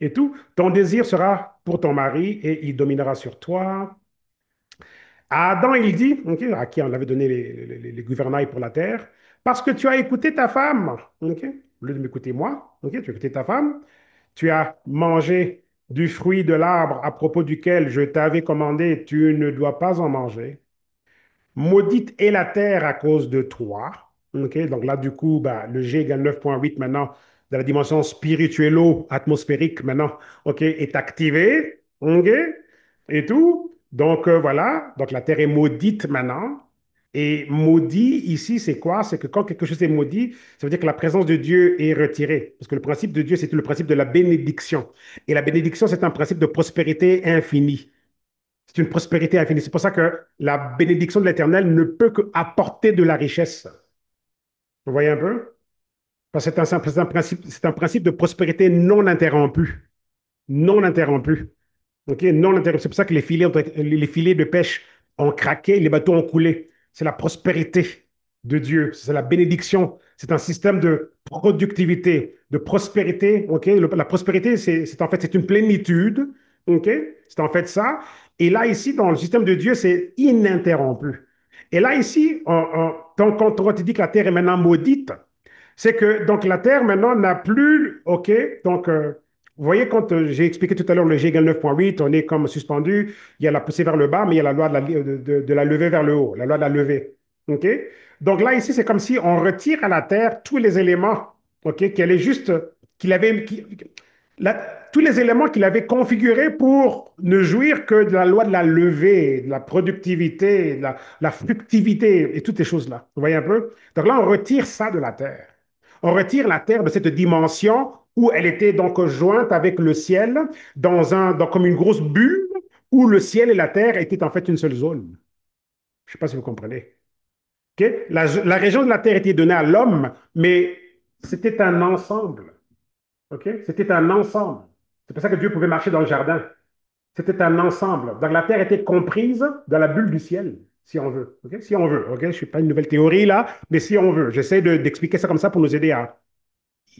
Et tout. Ton désir sera pour ton mari et il dominera sur toi. À Adam, il dit, ok, à qui on avait donné les gouvernails pour la terre, parce que tu as écouté ta femme, ok, au lieu de m'écouter moi, ok, tu as écouté ta femme, tu as mangé du fruit de l'arbre à propos duquel je t'avais commandé, tu ne dois pas en manger. Maudite est la terre à cause de toi. OK? Donc là, du coup, bah, le G égale 9,8 maintenant, de la dimension spirituello-atmosphérique maintenant, OK, est activé. OK? Et tout. Donc voilà. Donc la terre est maudite maintenant. Et maudit ici, c'est quoi? C'est que quand quelque chose est maudit, ça veut dire que la présence de Dieu est retirée. Parce que le principe de Dieu, c'est le principe de la bénédiction. Et la bénédiction, c'est un principe de prospérité infinie. C'est une prospérité infinie. C'est pour ça que la bénédiction de l'Éternel ne peut qu'apporter de la richesse. Vous voyez un peu? Parce que c'est un principe de prospérité non interrompue. Non interrompue. OK? Non interrompu. C'est pour ça que les filets de pêche ont craqué, les bateaux ont coulé. C'est la prospérité de Dieu. C'est la bénédiction. C'est un système de productivité, de prospérité. OK? La prospérité, c'est en fait c'est une plénitude. OK? C'est en fait ça. Et là, ici, dans le système de Dieu, c'est ininterrompu. Et là, ici, quand on te dit que la terre est maintenant maudite, c'est que donc la terre maintenant n'a plus, OK, donc vous voyez, quand j'ai expliqué tout à l'heure le G égale 9,8, on est comme suspendu, il y a la poussée vers le bas, mais il y a la loi de la levée vers le haut, la loi de la levée. OK? Donc là, ici, c'est comme si on retire à la Terre tous les éléments, OK, qu'elle est juste, qu'il avait, tous les éléments qu'il avait configurés pour ne jouir que de la loi de la levée, de la productivité, de la fructivité et toutes ces choses-là. Vous voyez un peu? Donc là, on retire ça de la Terre. On retire la Terre de cette dimension où elle était donc jointe avec le ciel comme une grosse bulle où le ciel et la Terre étaient en fait une seule zone. Je ne sais pas si vous comprenez. OK? La région de la Terre était donnée à l'homme, mais c'était un ensemble. OK? C'était un ensemble. C'est pour ça que Dieu pouvait marcher dans le jardin. C'était un ensemble. Donc la Terre était comprise dans la bulle du ciel, si on veut. Ok. Si on veut. Ok. Je ne suis pas une nouvelle théorie là, mais si on veut. J'essaie d'expliquer ça comme ça pour nous aider à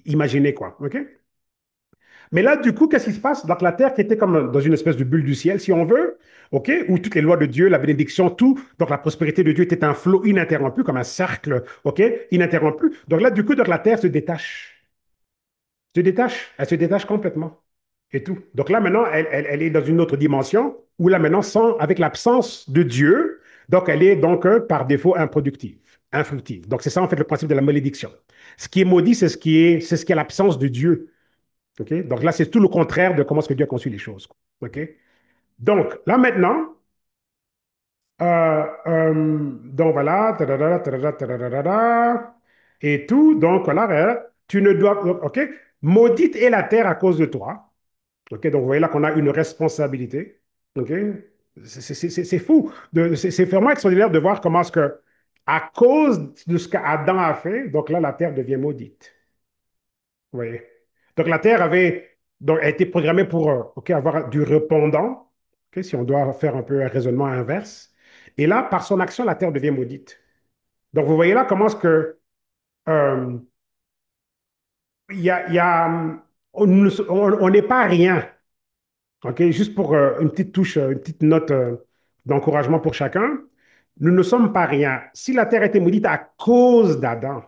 imaginer quoi. Ok. Mais là, du coup, qu'est-ce qui se passe? Donc la Terre qui était comme dans une espèce de bulle du ciel, si on veut, ok, où toutes les lois de Dieu, la bénédiction, tout, donc la prospérité de Dieu était un flot ininterrompu, comme un cercle, ok, ininterrompu. Donc là, du coup, donc la Terre elle se détache complètement et tout. Donc là, maintenant, elle est dans une autre dimension où là, maintenant, avec l'absence de Dieu, donc elle est donc par défaut improductive, infructive. Donc c'est ça, en fait, le principe de la malédiction. Ce qui est maudit, c'est ce qui est l'absence de Dieu. OK? Donc là, c'est tout le contraire de comment est-ce que Dieu a conçu les choses. OK? Donc là, maintenant, donc voilà, tadada, tadada, tadada, et tout. Donc voilà, tu ne dois, OK? Maudite est la terre à cause de toi. OK, donc vous voyez là qu'on a une responsabilité. OK? C'est fou. C'est vraiment extraordinaire de voir comment est-ce que, à cause de ce qu'Adam a fait, donc là, la terre devient maudite. Vous voyez? Donc la terre donc, a été programmée pour OK, avoir du répondant, OK, si on doit faire un peu un raisonnement inverse. Et là, par son action, la terre devient maudite. Donc vous voyez là comment est-ce que euh, il y a, on n'est pas rien. OK? Juste pour une petite touche, une petite note d'encouragement pour chacun. Nous ne sommes pas rien. Si la terre était maudite à cause d'Adam,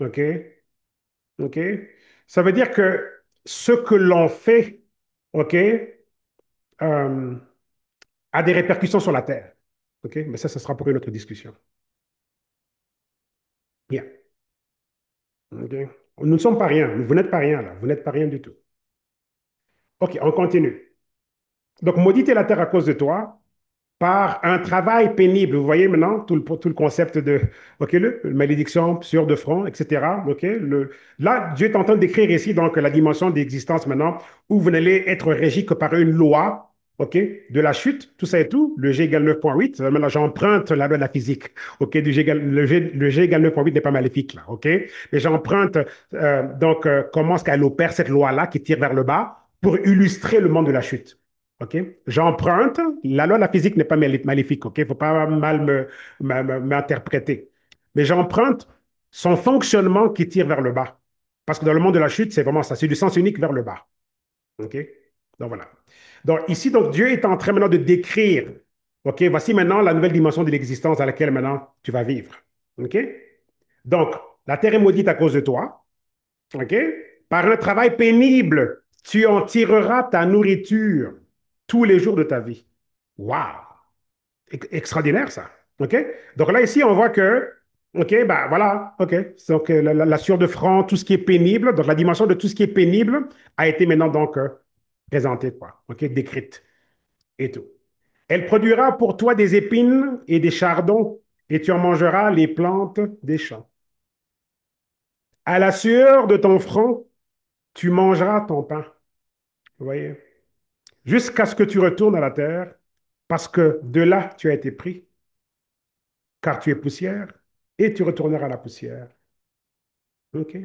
OK? OK? Ça veut dire que ce que l'on fait, OK, euh, a des répercussions sur la terre. OK? Mais ça sera pour une autre discussion. Bien. OK? Nous ne sommes pas rien. Vous n'êtes pas rien là. Vous n'êtes pas rien du tout. OK, on continue. Donc, maudite est la terre à cause de toi, par un travail pénible. Vous voyez maintenant tout le concept de ok, malédiction sur de front, etc. Ok, là, Dieu est en train d'écrire ici donc la dimension d'existence maintenant où vous n'allez être régi que par une loi. OK, de la chute, tout ça et tout, le G égale 9,8. Maintenant, j'emprunte la loi de la physique. OK, le G égale 9,8 n'est pas maléfique, là. OK, mais j'emprunte donc comment est-ce qu'elle opère cette loi-là qui tire vers le bas pour illustrer le monde de la chute. OK? J'emprunte. La loi de la physique n'est pas maléfique. OK? Il ne faut pas mal m'interpréter. Mais j'emprunte son fonctionnement qui tire vers le bas. Parce que dans le monde de la chute, c'est vraiment ça. C'est du sens unique vers le bas. OK? Donc voilà. Donc ici, donc, Dieu est en train maintenant de décrire. OK? Voici maintenant la nouvelle dimension de l'existence dans laquelle maintenant tu vas vivre. OK? Donc, la terre est maudite à cause de toi. OK? Par un travail pénible, tu en tireras ta nourriture tous les jours de ta vie. Waouh! Extraordinaire, ça. OK? Donc là, ici, on voit que, OK, ben voilà, OK. Donc, la sueur de front, tout ce qui est pénible, donc la dimension de tout ce qui est pénible a été maintenant donc présentée, quoi. OK? Décrite et tout. Elle produira pour toi des épines et des chardons, et tu en mangeras les plantes des champs. À la sueur de ton front, tu mangeras ton pain. Vous voyez? Jusqu'à ce que tu retournes à la terre, parce que de là tu as été pris, car tu es poussière, et tu retourneras à la poussière. OK?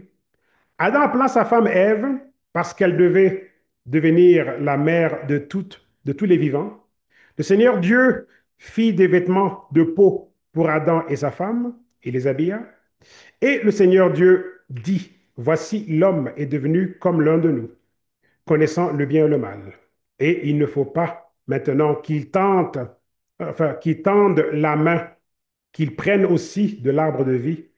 Adam appela sa femme Ève parce qu'elle devait devenir la mère de tous les vivants. Le Seigneur Dieu fit des vêtements de peau pour Adam et sa femme et les habilla. Et le Seigneur Dieu dit, voici l'homme est devenu comme l'un de nous, connaissant le bien et le mal. Et il ne faut pas maintenant qu'il tende la main, qu'il prenne aussi de l'arbre de vie,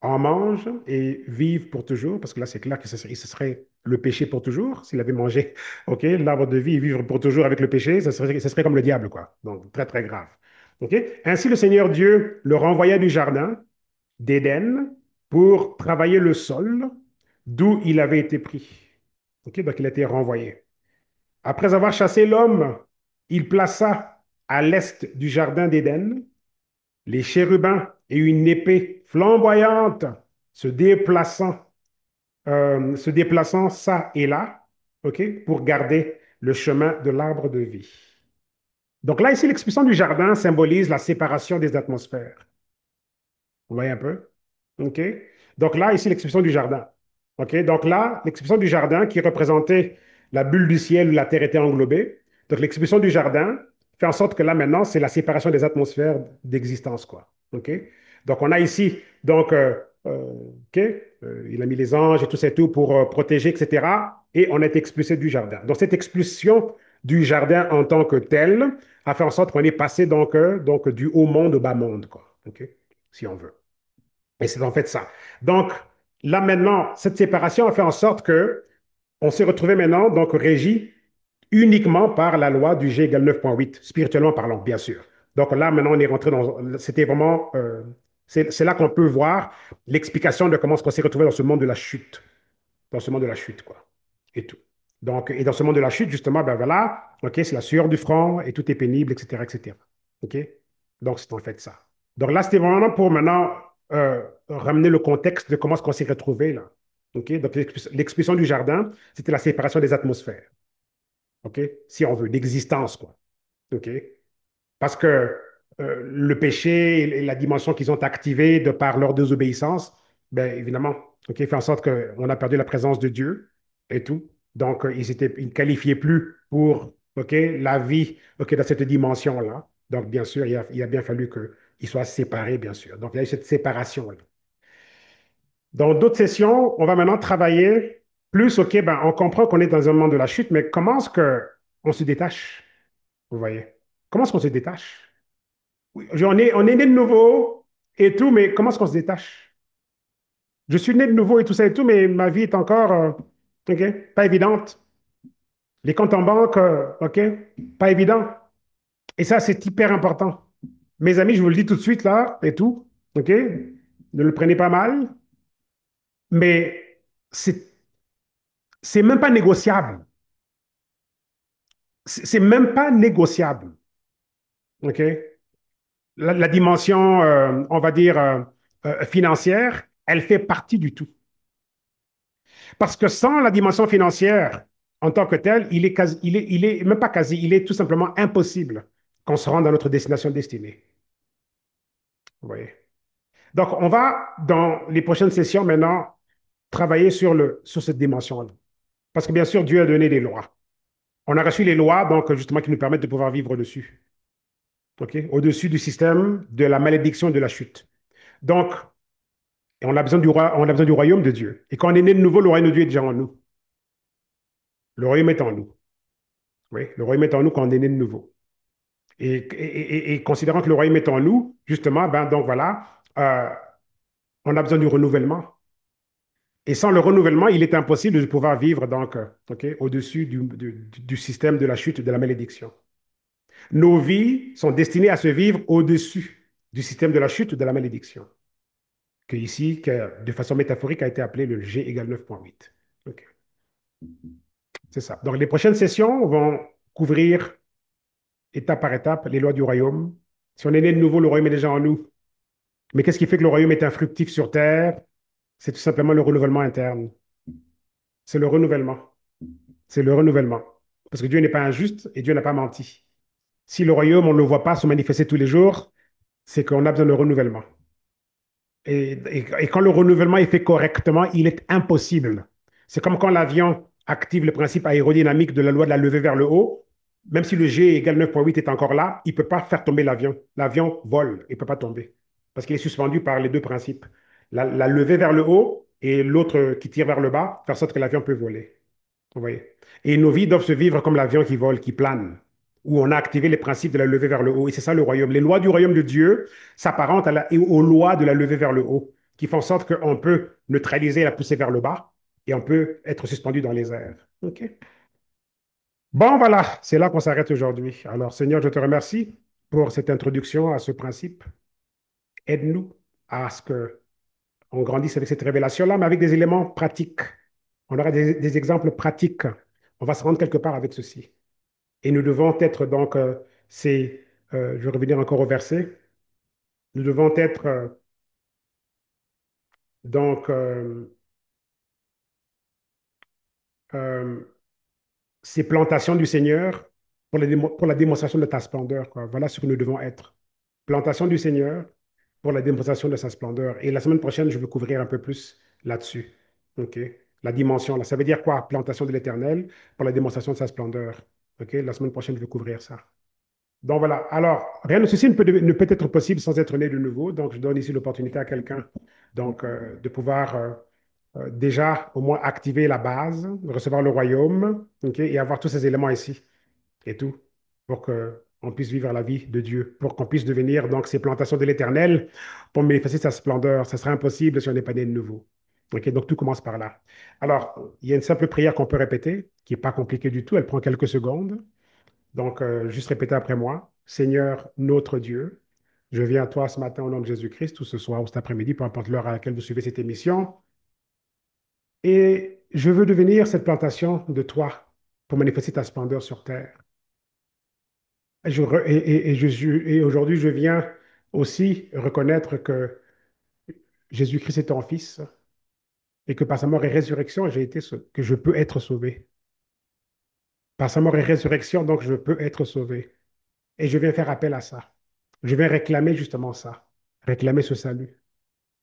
en mange et vive pour toujours, parce que là, c'est clair que ce serait le péché pour toujours, s'il avait mangé, OK, l'arbre de vie et vivre pour toujours avec le péché, ce serait comme le diable, quoi. Donc, très, très grave. OK? Ainsi, le Seigneur Dieu le renvoya du jardin d'Éden pour travailler le sol d'où il avait été pris. OK? Donc, il a été renvoyé. Après avoir chassé l'homme, il plaça à l'est du jardin d'Éden les chérubins et une épée flamboyante se déplaçant, se déplaçant ça et là, OK, pour garder le chemin de l'arbre de vie. Donc là, ici, l'expression du jardin symbolise la séparation des atmosphères. Vous voyez un peu? OK? Donc là, ici, l'expression du jardin. OK? Donc là, l'expression du jardin qui représentait la bulle du ciel où la terre était englobée. Donc, l'expulsion du jardin fait en sorte que là, maintenant, c'est la séparation des atmosphères d'existence, quoi. OK? Donc, on a ici, donc, OK, il a mis les anges et tout, c'est tout pour protéger, etc. Et on est expulsé du jardin. Donc, cette expulsion du jardin en tant que tel a fait en sorte qu'on est passé donc du haut monde au bas monde, quoi. OK? Si on veut. Et c'est en fait ça. Donc, là maintenant, cette séparation a fait en sorte que on s'est retrouvé maintenant donc régi uniquement par la loi du G égale 9,8, spirituellement parlant, bien sûr. Donc là, maintenant, on est rentré dans... C'était vraiment... c'est là qu'on peut voir l'explication de comment on s'est retrouvé dans ce monde de la chute. Dans ce monde de la chute, quoi. Et tout. Donc, et dans ce monde de la chute, justement, ben voilà, OK, c'est la sueur du front et tout est pénible, etc., etc. OK? Donc, c'est en fait ça. Donc là, c'était vraiment pour maintenant ramener le contexte de comment est-ce qu'on s'est retrouvé là. OK? Donc, l'expulsion du jardin, c'était la séparation des atmosphères. OK? Si on veut, d'existence, quoi. OK? Parce que le péché et la dimension qu'ils ont activée de par leur désobéissance, bien évidemment, OK, fait en sorte qu'on a perdu la présence de Dieu et tout. Donc, ils ne qualifiaient plus pour OK, la vie OK, dans cette dimension-là. Donc, bien sûr, il a bien fallu qu'ils soient séparés, bien sûr. Donc, il y a eu cette séparation-là. Dans d'autres sessions, on va maintenant travailler plus, OK, ben, on comprend qu'on est dans un monde de la chute, mais comment est-ce qu'on se détache? Vous voyez? Comment est-ce qu'on se détache? Oui, on est né de nouveau et tout, mais comment est-ce qu'on se détache? Je suis né de nouveau et tout ça et tout, mais ma vie est encore, OK, pas évidente. Les comptes en banque, OK, pas évident. Et ça, c'est hyper important. Mes amis, je vous le dis tout de suite là et tout, OK? Ne le prenez pas mal, mais c'est c'est même pas négociable. C'est même pas négociable, OK? La dimension, on va dire, financière, elle fait partie du tout. Parce que sans la dimension financière en tant que telle, il est même pas quasi, il est tout simplement impossible qu'on se rende à notre destination destinée. Vous voyez? Donc, on va, dans les prochaines sessions maintenant, travailler sur cette dimension-là. Parce que bien sûr, Dieu a donné des lois. On a reçu les lois, donc, justement, qui nous permettent de pouvoir vivre dessus. OK? Au-dessus du système de la malédiction et de la chute. Donc, on a besoin on a besoin du royaume de Dieu. Et quand on est né de nouveau, le royaume de Dieu est déjà en nous. Le royaume est en nous. Oui, le royaume est en nous quand on est né de nouveau. Et considérant que le royaume est en nous, justement, ben, donc voilà, on a besoin du renouvellement. Et sans le renouvellement, il est impossible de pouvoir vivre donc, OK, au-dessus du système de la chute, de la malédiction. Nos vies sont destinées à se vivre au-dessus du système de la chute, de la malédiction, que ici, que, de façon métaphorique, a été appelé le G égale 9,8. OK, c'est ça. Donc, les prochaines sessions vont couvrir étape par étape les lois du royaume. Si on est né de nouveau, le royaume est déjà en nous. Mais qu'est-ce qui fait que le royaume est infructif sur terre? C'est tout simplement le renouvellement interne. C'est le renouvellement. C'est le renouvellement. Parce que Dieu n'est pas injuste et Dieu n'a pas menti. Si le royaume, on ne le voit pas se manifester tous les jours, c'est qu'on a besoin de renouvellement. Et quand le renouvellement est fait correctement, il est impossible. C'est comme quand l'avion active le principe aérodynamique de la loi de la levée vers le haut. Même si le G égale 9,8 est encore là, il ne peut pas faire tomber l'avion. L'avion vole, il ne peut pas tomber. Parce qu'il est suspendu par les deux principes. La levée vers le haut et l'autre qui tire vers le bas, faire en sorte que l'avion peut voler. Vous voyez? Et nos vies doivent se vivre comme l'avion qui vole, qui plane, où on a activé les principes de la levée vers le haut. Et c'est ça le royaume. Les lois du royaume de Dieu s'apparentent aux lois de la levée vers le haut, qui font en sorte qu'on peut neutraliser la poussée vers le bas et on peut être suspendu dans les airs. OK? Bon, voilà, c'est là qu'on s'arrête aujourd'hui. Alors, Seigneur, je te remercie pour cette introduction à ce principe. Aide-nous à ce qu'on grandisse avec cette révélation-là, mais avec des éléments pratiques. On aura des exemples pratiques. On va se rendre quelque part avec ceci. Et nous devons être donc, je vais revenir encore au verset, nous devons être donc euh, ces plantations du Seigneur pour la démonstration de ta splendeur, quoi. Voilà ce que nous devons être. Plantation du Seigneur pour la démonstration de sa splendeur. Et la semaine prochaine, je vais couvrir un peu plus là-dessus. OK? La dimension, là. Ça veut dire quoi? Plantation de l'Éternel pour la démonstration de sa splendeur. OK? La semaine prochaine, je vais couvrir ça. Donc voilà. Alors, rien de ceci ne peut être possible sans être né de nouveau. Donc, je donne ici l'opportunité à quelqu'un donc de pouvoir déjà au moins activer la base, recevoir le royaume, OK, et avoir tous ces éléments ici et tout pour qu'on puisse vivre la vie de Dieu, pour qu'on puisse devenir donc ces plantations de l'Éternel pour manifester sa splendeur. Ça serait impossible si on n'est pas né de nouveau. OK, donc tout commence par là. Alors, il y a une simple prière qu'on peut répéter, qui n'est pas compliquée du tout. Elle prend quelques secondes. Donc, juste répétez après moi. Seigneur, notre Dieu, je viens à toi ce matin au nom de Jésus-Christ, ou ce soir ou cet après-midi, peu importe l'heure à laquelle vous suivez cette émission. Et je veux devenir cette plantation de toi pour manifester ta splendeur sur terre. Et aujourd'hui, je viens aussi reconnaître que Jésus-Christ est ton Fils et que par sa mort et résurrection, que je peux être sauvé. Par sa mort et résurrection, donc, je peux être sauvé. Et je viens faire appel à ça. Je viens réclamer justement ça, réclamer ce salut.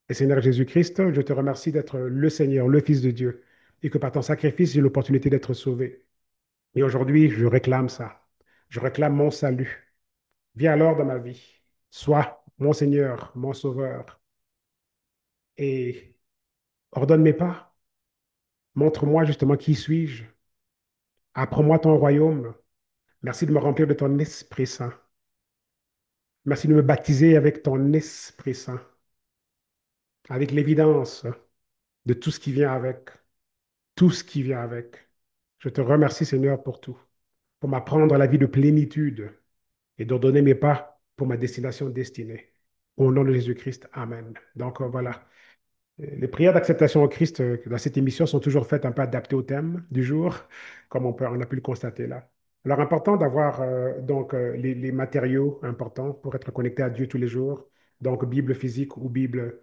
Et Seigneur Jésus-Christ, je te remercie d'être le Seigneur, le Fils de Dieu, et que par ton sacrifice, j'ai l'opportunité d'être sauvé. Et aujourd'hui, je réclame ça. Je réclame mon salut. Viens alors dans ma vie. Sois mon Seigneur, mon Sauveur, et ordonne mes pas. Montre-moi justement qui suis-je. Apprends-moi ton royaume. Merci de me remplir de ton Esprit Saint. Merci de me baptiser avec ton Esprit Saint, avec l'évidence de tout ce qui vient avec, tout ce qui vient avec. Je te remercie, Seigneur, pour tout, pour m'apprendre la vie de plénitude et d'ordonner mes pas pour ma destination destinée. Au nom de Jésus-Christ, Amen. Donc voilà. Les prières d'acceptation au Christ dans cette émission sont toujours faites un peu adaptées au thème du jour, comme on a pu le constater là. Alors, important d'avoir les matériaux importants pour être connecté à Dieu tous les jours. Donc, Bible physique ou Bible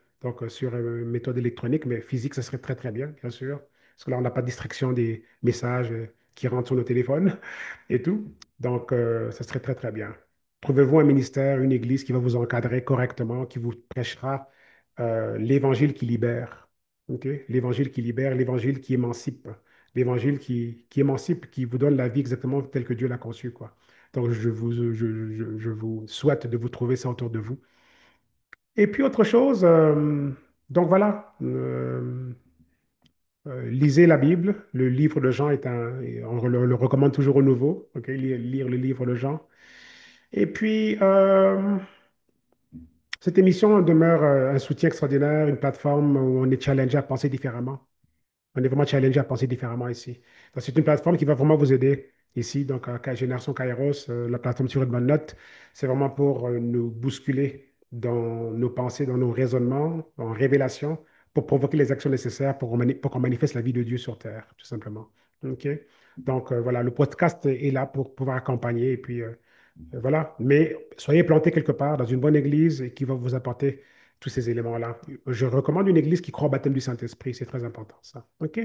sur méthode électronique, mais physique, ça serait très, très bien sûr. Parce que là, on n'a pas de distraction des messages qui rentrent sur nos téléphones et tout. Donc, ça serait très, très bien. Trouvez-vous un ministère, une église qui va vous encadrer correctement, qui vous prêchera l'évangile qui libère, ok? L'évangile qui libère, l'évangile qui émancipe, l'évangile qui émancipe, qui vous donne la vie exactement telle que Dieu l'a conçue, quoi. Donc, je vous souhaite de vous trouver ça autour de vous. Et puis, autre chose, donc voilà, lisez la Bible. Le livre de Jean on le recommande toujours au nouveau, ok? Lire le livre de Jean. Et puis, cette émission demeure un soutien extraordinaire, une plateforme où on est challengé à penser différemment. On est vraiment challengé à penser différemment ici. Donc, c'est une plateforme qui va vraiment vous aider ici. Donc, Génération Kairos, la plateforme sur une bonne note, c'est vraiment pour nous bousculer dans nos pensées, dans nos raisonnements, en révélation, pour provoquer les actions nécessaires pour qu'on manifeste la vie de Dieu sur Terre, tout simplement. OK? Donc, voilà, le podcast est là pour pouvoir accompagner et puis voilà. Mais soyez planté quelque part dans une bonne église et qui va vous apporter tous ces éléments-là. Je recommande une église qui croit au baptême du Saint-Esprit. C'est très important, ça. OK?